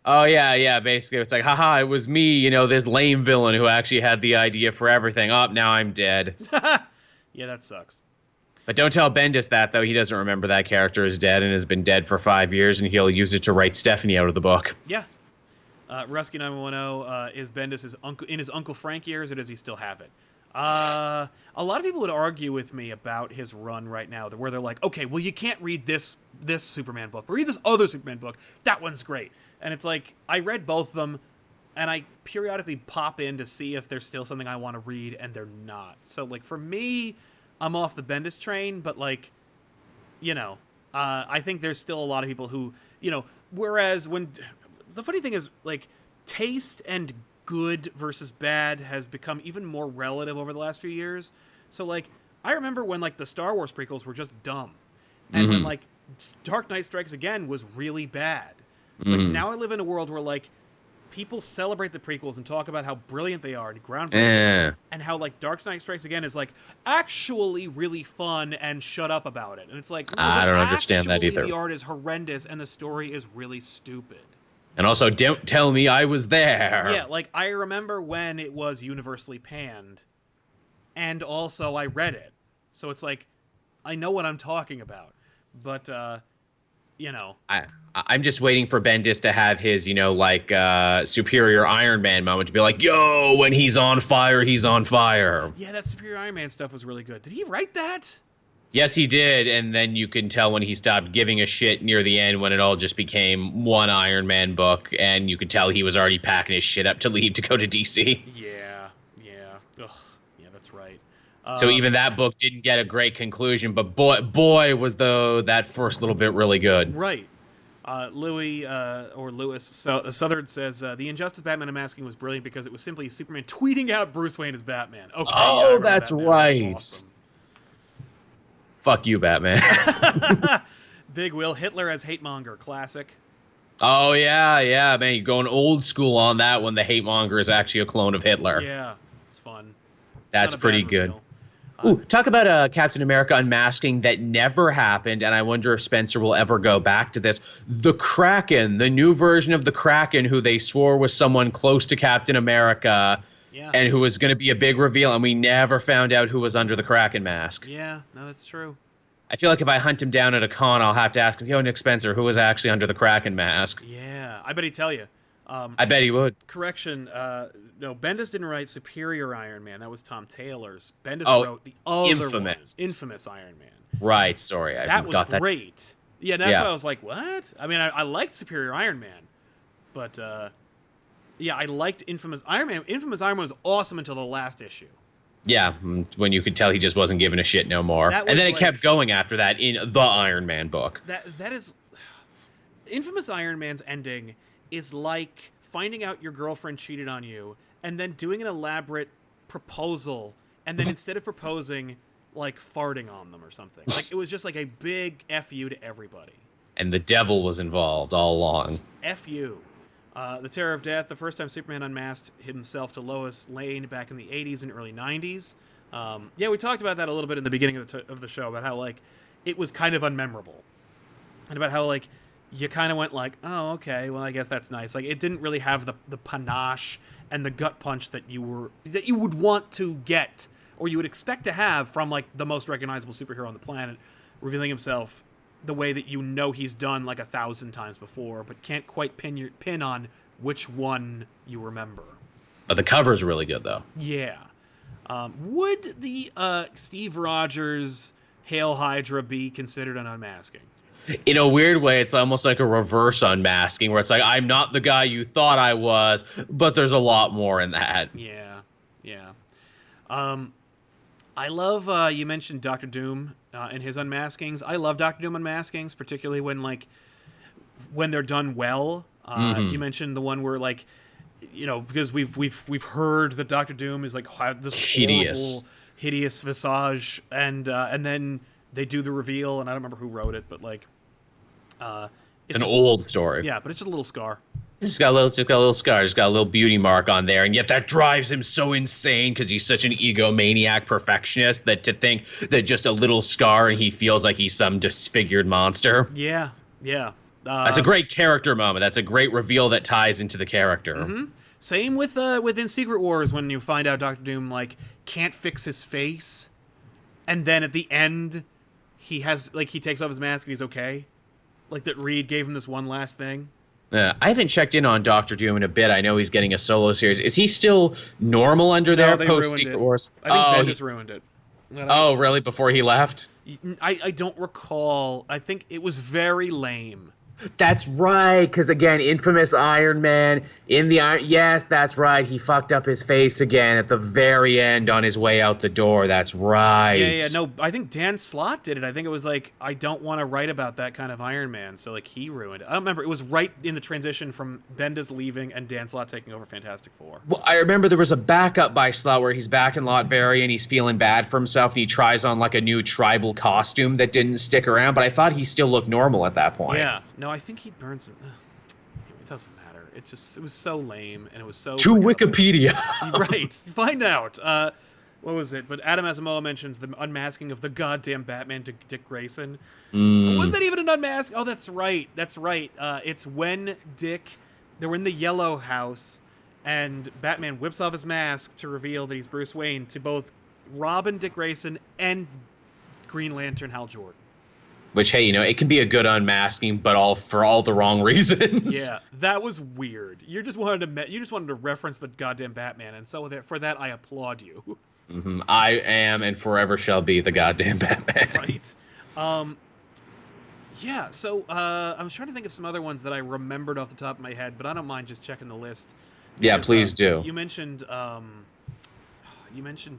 Oh, yeah. Basically, it's like, haha, it was me, this lame villain who actually had the idea for everything. Oh, now I'm dead. Yeah, that sucks. But don't tell Bendis that, though. He doesn't remember that character is dead and has been dead for 5 years, and he'll use it to write Stephanie out of the book. Yeah. Rusky910, is Bendis in his Uncle Frank years, or does he still have it? A lot of people would argue with me about his run right now, where they're like, okay, well, you can't read this Superman book, but read this other Superman book. That one's great. And it's like, I read both of them, and I periodically pop in to see if there's still something I want to read, and they're not. So, like, for me, I'm off the Bendis train, but, like, I think there's still a lot of people who, whereas when... The funny thing is, like, taste and good versus bad has become even more relative over the last few years. So, like, I remember when, like, the Star Wars prequels were just dumb. And when, like, Dark Knight Strikes Again was really bad. But now I live in a world where, like, people celebrate the prequels and talk about how brilliant they are and groundbreaking, and how, like, Dark Knight Strikes Again is, like, actually really fun, and shut up about it. And it's like, no, I don't understand that either. The art is horrendous and the story is really stupid. And also, don't tell me I was there. Yeah, like, I remember when it was universally panned, and also I read it. So it's like, I know what I'm talking about. But, I'm just waiting for Bendis to have his, superior Iron Man moment to be like, yo, when he's on fire, he's on fire. Yeah, that superior Iron Man stuff was really good. Did he write that? Yes, he did, and then you can tell when he stopped giving a shit near the end when it all just became one Iron Man book, and you could tell he was already packing his shit up to leave to go to DC. Yeah. Ugh. Yeah, that's right. So even that book didn't get a great conclusion, but boy was that first little bit really good. Right. Lewis Southern says, the Injustice Batman Unmasking was brilliant because it was simply Superman tweeting out Bruce Wayne as Batman. Okay, oh, that's right. That's awesome. Fuck you, Batman. Big Will, Hitler as hate monger, classic. Oh, yeah, man. You're going old school on that one. The hate monger is actually a clone of Hitler. Yeah, it's fun. That's pretty good. Ooh, talk about Captain America Unmasking that never happened, and I wonder if Spencer will ever go back to this. The Kraken, the new version of the Kraken, who they swore was someone close to Captain America, and who was going to be a big reveal, and we never found out who was under the Kraken mask. Yeah, no, that's true. I feel like if I hunt him down at a con, I'll have to ask him, yo, Nick Spencer, who was actually under the Kraken mask? Yeah, I bet he'd tell you. I bet he would. Correction, no, Bendis didn't write Superior Iron Man. That was Tom Taylor's. Bendis wrote the other one, Infamous Iron Man. Right, sorry. That was great. Yeah, that's why I was like, what? I mean, I liked Superior Iron Man, but, yeah, I liked Infamous Iron Man. Infamous Iron Man was awesome until the last issue. Yeah, when you could tell he just wasn't giving a shit no more. And then it kept going after that in the Iron Man book. That is... Infamous Iron Man's ending is like finding out your girlfriend cheated on you and then doing an elaborate proposal and then instead of proposing, like, farting on them or something. Like, it was just like a big F you to everybody. And the devil was involved all along. F you. The Terror of Death, the first time Superman unmasked himself to Lois Lane back in the 80s and early 90s. Yeah, we talked about that a little bit in the beginning of the show, about how, like, it was kind of unmemorable. And about how, like, you kind of went like, oh, okay, well, I guess that's nice. Like, it didn't really have the panache and the gut punch that you would want to get, or you would expect to have from like the most recognizable superhero on the planet, revealing himself the way that you know he's done like 1,000 times before, but can't quite pin on which one you remember. The cover's really good, though. Yeah. Would the Steve Rogers Hail Hydra be considered an unmasking? In a weird way, it's almost like a reverse unmasking, where it's like, I'm not the guy you thought I was, but there's a lot more in that. Yeah. I love, you mentioned Doctor Doom and his unmaskings. I love Doctor Doom unmaskings, particularly when they're done well. You mentioned the one where, like, you know, because we've heard that Doctor Doom is like this horrible, hideous visage, and then they do the reveal, and I don't remember who wrote it, but like, it's an old story. Yeah, but it's just a little scar. Just got a little scar. Just got a little beauty mark on there, and yet that drives him so insane because he's such an egomaniac perfectionist that to think that just a little scar and he feels like he's some disfigured monster. Yeah. That's a great character moment. That's a great reveal that ties into the character. Mm-hmm. Same within Secret Wars, when you find out Doctor Doom like can't fix his face, and then at the end he takes off his mask and he's okay. Like that Reed gave him this one last thing. I haven't checked in on Doctor Doom in a bit. I know he's getting a solo series. Is he still normal under there post Secret Wars? I think Bendis ruined it. Oh, really? Before he left? I don't recall. I think it was very lame. That's right, because again, infamous Iron Man in the Iron. Yes, that's right. He fucked up his face again at the very end on his way out the door. That's right. Yeah. No, I think Dan Slott did it. I think it was like, I don't want to write about that kind of Iron Man, so like he ruined it. I don't remember. It was right in the transition from Bendis leaving and Dan Slott taking over Fantastic Four. Well, I remember there was a backup by Slott where he's back in Lotbury and he's feeling bad for himself and he tries on like a new tribal costume that didn't stick around, but I thought he still looked normal at that point. Yeah. No, I think he burned some. It doesn't matter. It was so lame, and it was so. To Wikipedia. Right. Find out. What was it? But Adam Asamoah mentions the unmasking of the goddamn Batman to Dick Grayson. Was that even an unmask? Oh, that's right. It's when they're in the Yellow House, and Batman whips off his mask to reveal that he's Bruce Wayne to both Robin, Dick Grayson, and Green Lantern Hal Jordan. Which, hey, you know, it can be a good unmasking, but for all the wrong reasons. Yeah, that was weird. You just wanted to reference the goddamn Batman, and so for that I applaud you. Mm-hmm. I am and forever shall be the goddamn Batman. Right. Yeah. So I was trying to think of some other ones that I remembered off the top of my head, but I don't mind just checking the list. Yeah, please do. You mentioned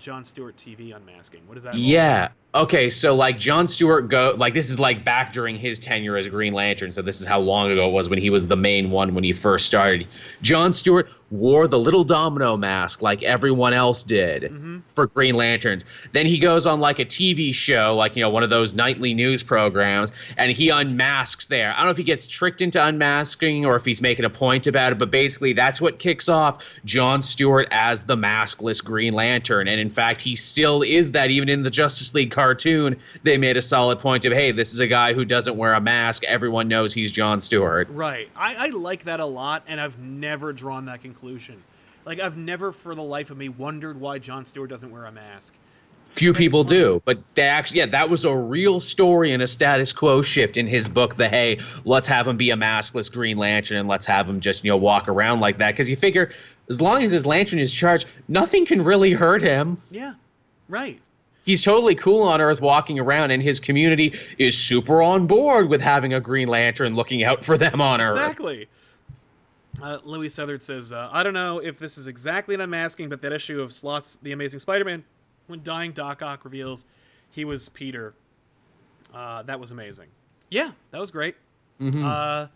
Jon Stewart TV unmasking. What is that? Yeah. Okay, so like Jon Stewart this is like back during his tenure as Green Lantern, so this is how long ago it was when he was the main one when he first started. Jon Stewart wore the little domino mask like everyone else did for Green Lanterns. Then he goes on like a TV show, like, you know, one of those nightly news programs, and he unmasks there. I don't know if he gets tricked into unmasking or if he's making a point about it, but basically that's what kicks off Jon Stewart as the maskless Green Lantern. And in fact, he still is that. Even in the Justice League cartoon, they made a solid point of, hey, this is a guy who doesn't wear a mask. Everyone knows he's Jon Stewart. Right. I like that a lot, and I've never drawn that conclusion. Like, I've never for the life of me wondered why Jon Stewart doesn't wear a mask. Few people do, but they actually, yeah, that was a real story and a status quo shift in his book. Hey, let's have him be a maskless Green Lantern and let's have him just, you know, walk around like that. Because you figure, as long as his lantern is charged, nothing can really hurt him. Yeah, right. He's totally cool on Earth walking around, and his community is super on board with having a Green Lantern looking out for them on Earth. Exactly. Louis Southard says, I don't know if this is exactly an unmasking, but that issue of Slott's The Amazing Spider-Man, when dying Doc Ock reveals he was Peter, that was amazing. Yeah, that was great. I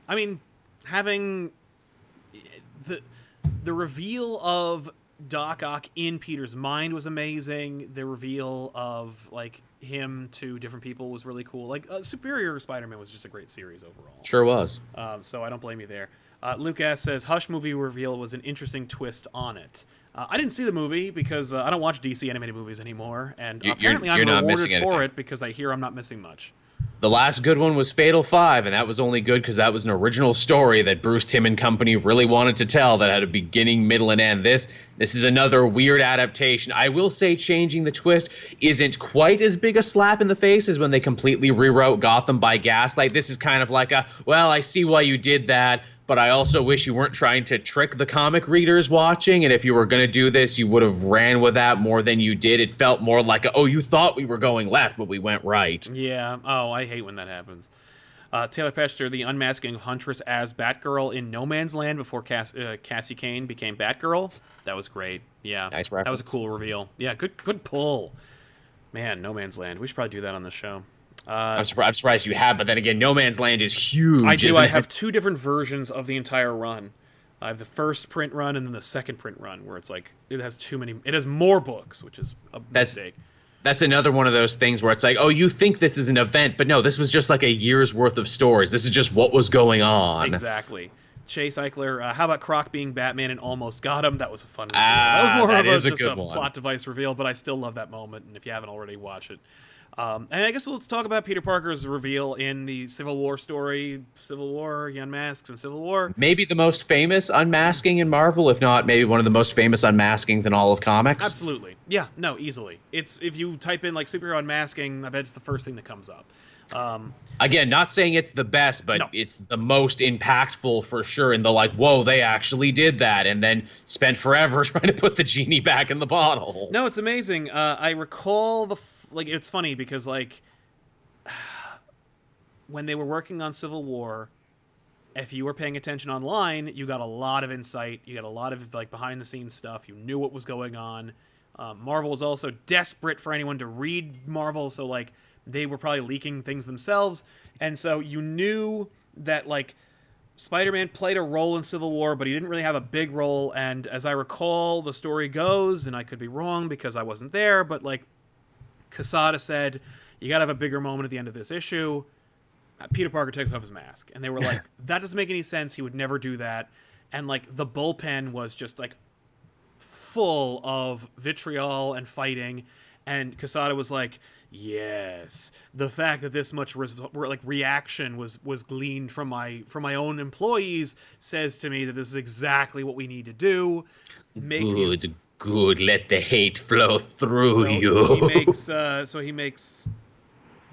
mean, having the reveal of Doc Ock in Peter's mind was amazing. The reveal of like him to different people was really cool. Like Superior Spider-Man was just a great series overall. Sure was. So I don't blame you there. Luke S. says Hush movie reveal was an interesting twist on it. I didn't see the movie because I don't watch DC animated movies anymore, and apparently I'm rewarded for it because I hear I'm not missing much. The last good one was Fatal 5, and that was only good because that was an original story that Bruce Timm and company really wanted to tell that had a beginning, middle, and end. This is another weird adaptation. I will say changing the twist isn't quite as big a slap in the face as when they completely rewrote Gotham by Gaslight. This is kind of like a, well, I see why you did that, but I also wish you weren't trying to trick the comic readers watching, and if you were going to do this, you would have ran with that more than you did. It felt more like, oh, you thought we were going left, but we went right. Yeah. Oh, I hate when that happens. Taylor Pester, the unmasking of Huntress as Batgirl in No Man's Land before Cassie Kane became Batgirl. That was great. Yeah. Nice reference. That was a cool reveal. Yeah, good pull. Man, No Man's Land. We should probably do that on the show. I'm surprised you have, but then again, No Man's Land is huge. I do. I have two different versions of the entire run. I have the first print run and then the second print run, where it's like it has too many. It has more books, which is a mistake. That's another one of those things where it's like, oh, you think this is an event, but no, this was just like a year's worth of stories. This is just what was going on. Exactly. Chase Eichler, how about Croc being Batman and almost got him? That was a fun reveal. That was more of just a plot device reveal, but I still love that moment, and if you haven't already, watch it. And I guess let's talk about Peter Parker's reveal in the Civil War story. Civil War, he unmasks in Civil War. Maybe the most famous unmasking in Marvel, if not maybe one of the most famous unmaskings in all of comics. Absolutely. Yeah, no, easily. It's if you type in like superhero unmasking, I bet it's the first thing that comes up. Again, not saying it's the best, but it's the most impactful for sure. And the like, whoa, they actually did that, and then spent forever trying to put the genie back in the bottle. No, it's amazing. I recall it's funny because like when they were working on Civil War, if you were paying attention online, you got a lot of insight. You got a lot of like behind the scenes stuff. You knew what was going on. Marvel was also desperate for anyone to read Marvel, so like they were probably leaking things themselves, and so you knew that like Spider-Man played a role in Civil War, but he didn't really have a big role. And as I recall, the story goes, and I could be wrong because I wasn't there, but like Quesada said, you got to have a bigger moment at the end of this issue. Peter Parker takes off his mask, and they were like, that doesn't make any sense. He would never do that. And like the bullpen was just like full of vitriol and fighting, and Quesada was like, yes, the fact that this much reaction was gleaned from my own employees says to me that this is exactly what we need to do. Good, let the hate flow through you. He makes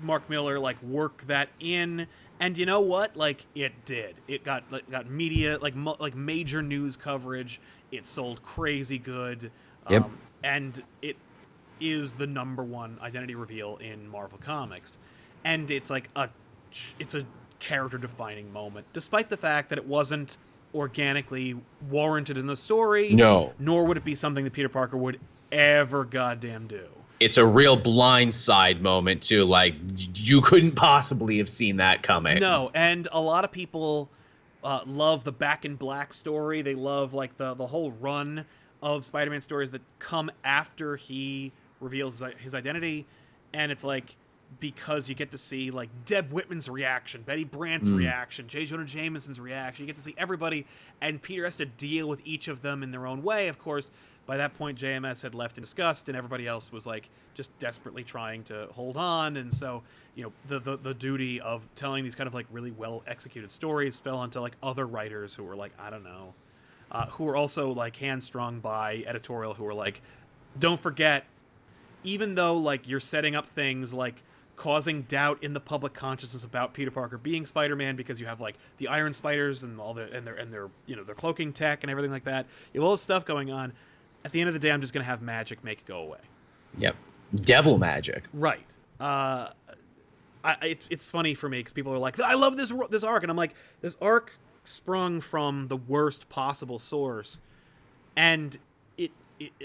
Mark Miller like work that in, and you know what? Like it did. It got media like major news coverage. It sold crazy good. Yep. And it is the #1 identity reveal in Marvel Comics, and it's like it's a character defining moment, despite the fact that it wasn't organically warranted in the story. No. Nor would it be something that Peter Parker would ever goddamn do. It's a real blindside moment too. Like you couldn't possibly have seen that coming. No, and a lot of people love the Back in Black story. They love like the whole run of Spider-Man stories that come after he reveals his identity, and it's like because you get to see like Deb Whitman's reaction, Betty Brant's reaction, J. Jonah Jameson's reaction. You get to see everybody, and Peter has to deal with each of them in their own way. Of course, by that point, JMS had left in disgust, and everybody else was like just desperately trying to hold on. And so, you know, the duty of telling these kind of like really well executed stories fell onto like other writers who were like, I don't know, who were also like hand-strung by editorial, who were like, don't forget, even though like you're setting up things like causing doubt in the public consciousness about Peter Parker being Spider-Man because you have like the Iron Spiders and all their you know, their cloaking tech and everything like that. You have all this stuff going on. At the end of the day, I'm just gonna have magic make it go away. Yep, devil magic. Right. It's funny for me because people are like, I love this arc, and I'm like, this arc sprung from the worst possible source, and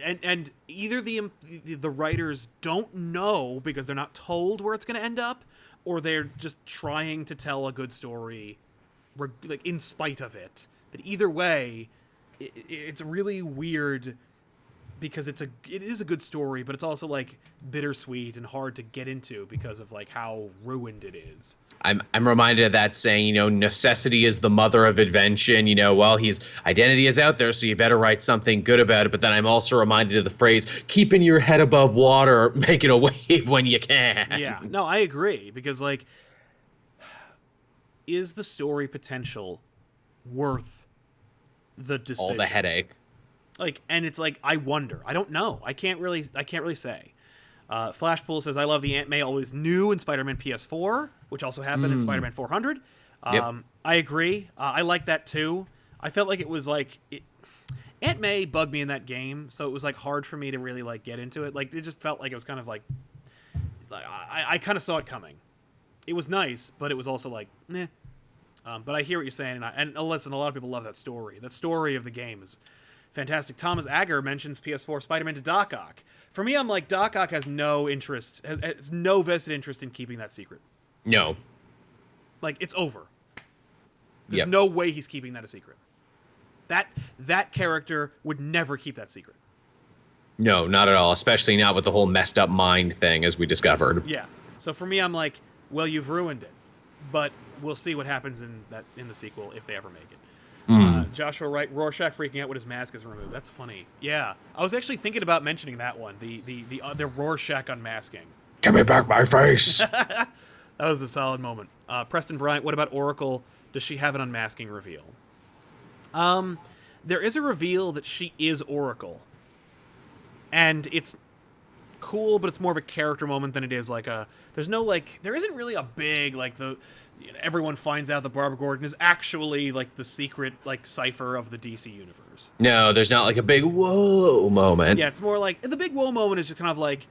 and either the writers don't know because they're not told where it's going to end up, or they're just trying to tell a good story, like in spite of it. But either way, it's really weird because it is a good story, but it's also like bittersweet and hard to get into because of like how ruined it is. I'm reminded of that saying, you know, necessity is the mother of invention. You know, well, his identity is out there, so you better write something good about it. But then I'm also reminded of the phrase, keeping your head above water, making a wave when you can. Yeah, no, I agree, because like is the story potential worth the decision? All the headache. Like, and it's like, I wonder. I don't know. I can't really say. Flashpool says, I love the Aunt May always knew in Spider-Man PS4, which also happened in Spider-Man 400. Yep. I agree. I like that too. I felt like it was like... Aunt May bugged me in that game, so it was like hard for me to really like get into it. Like, it just felt like it was kind of like... I kind of saw it coming. It was nice, but it was also like, meh. But I hear what you're saying, and listen, a lot of people love that story. That story of the game is fantastic. Thomas Agger mentions PS4 Spider-Man to Doc Ock. For me, I'm like, Doc Ock has no interest, has no vested interest in keeping that secret. No. Like, it's over. There's no way he's keeping that a secret. That character would never keep that secret. No, not at all. Especially not with the whole messed up mind thing, as we discovered. Yeah. So for me, I'm like, well, you've ruined it. But we'll see what happens in the sequel if they ever make it. Joshua Wright, Rorschach freaking out when his mask is removed. That's funny. Yeah, I was actually thinking about mentioning that one. The Rorschach unmasking. Give me back my face. That was a solid moment. Preston Bryant, what about Oracle? Does she have an unmasking reveal? There is a reveal that she is Oracle, and it's cool, but it's more of a character moment than it is like a. There isn't really a big everyone finds out that Barbara Gordon is actually like the secret cipher of the DC universe. No, there's not like a big whoa moment. Yeah, it's more like the big whoa moment is just kind of like,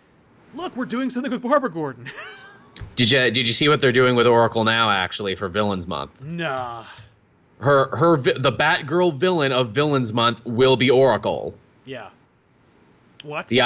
look, we're doing something with Barbara Gordon. Did you see what they're doing with Oracle now? Actually, for Villains Month. Nah. The Batgirl villain of Villains Month will be Oracle. Yeah. What? The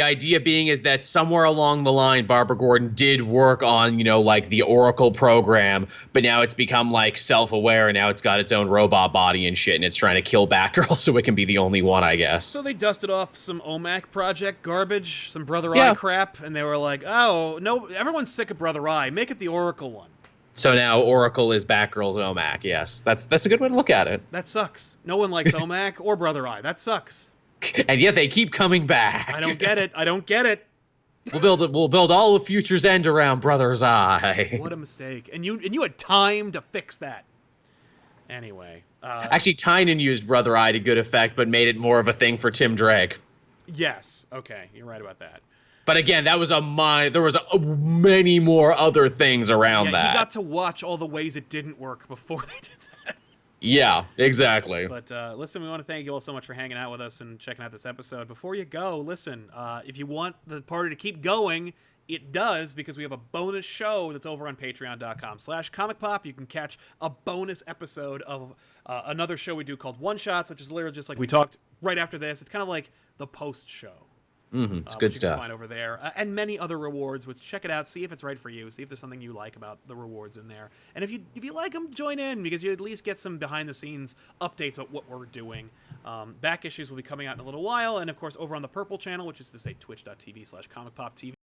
idea being is that somewhere along the line, Barbara Gordon did work on, the Oracle program, but now it's become self-aware, and now it's got its own robot body and shit, and it's trying to kill Batgirl so it can be the only one, I guess. So they dusted off some OMAC project garbage, some Brother Eye crap, and they were like, oh, no, everyone's sick of Brother Eye. Make it the Oracle one. So now Oracle is Batgirl's OMAC, yes. That's a good way to look at it. That sucks. No one likes OMAC or Brother Eye. That sucks. And yet they keep coming back. I don't get it. We'll build all of Future's End around Brother's Eye. What a mistake. And you had time to fix that. Anyway. Actually, Tynan used Brother Eye to good effect, but made it more of a thing for Tim Drake. Yes. Okay. You're right about that. But again, that was there was many more other things around that. He got to watch all the ways it didn't work before they did that. Yeah, exactly. But listen, we want to thank you all so much for hanging out with us and checking out this episode. Before you go, listen, if you want the party to keep going, it does, because we have a bonus show that's over on patreon.com/ComicPOP. You can catch a bonus episode of another show we do called One Shots, which is literally just like we talked right after this. It's kind of like the post show. It's good stuff. You can find over there, and many other rewards. Which check it out, see if it's right for you, see if there's something you like about the rewards in there, and if you like them, join in, because you at least get some behind the scenes updates about what we're doing. Back issues will be coming out in a little while, and of course over on the Purple channel, which is to say twitch.tv/ComicPOP TV.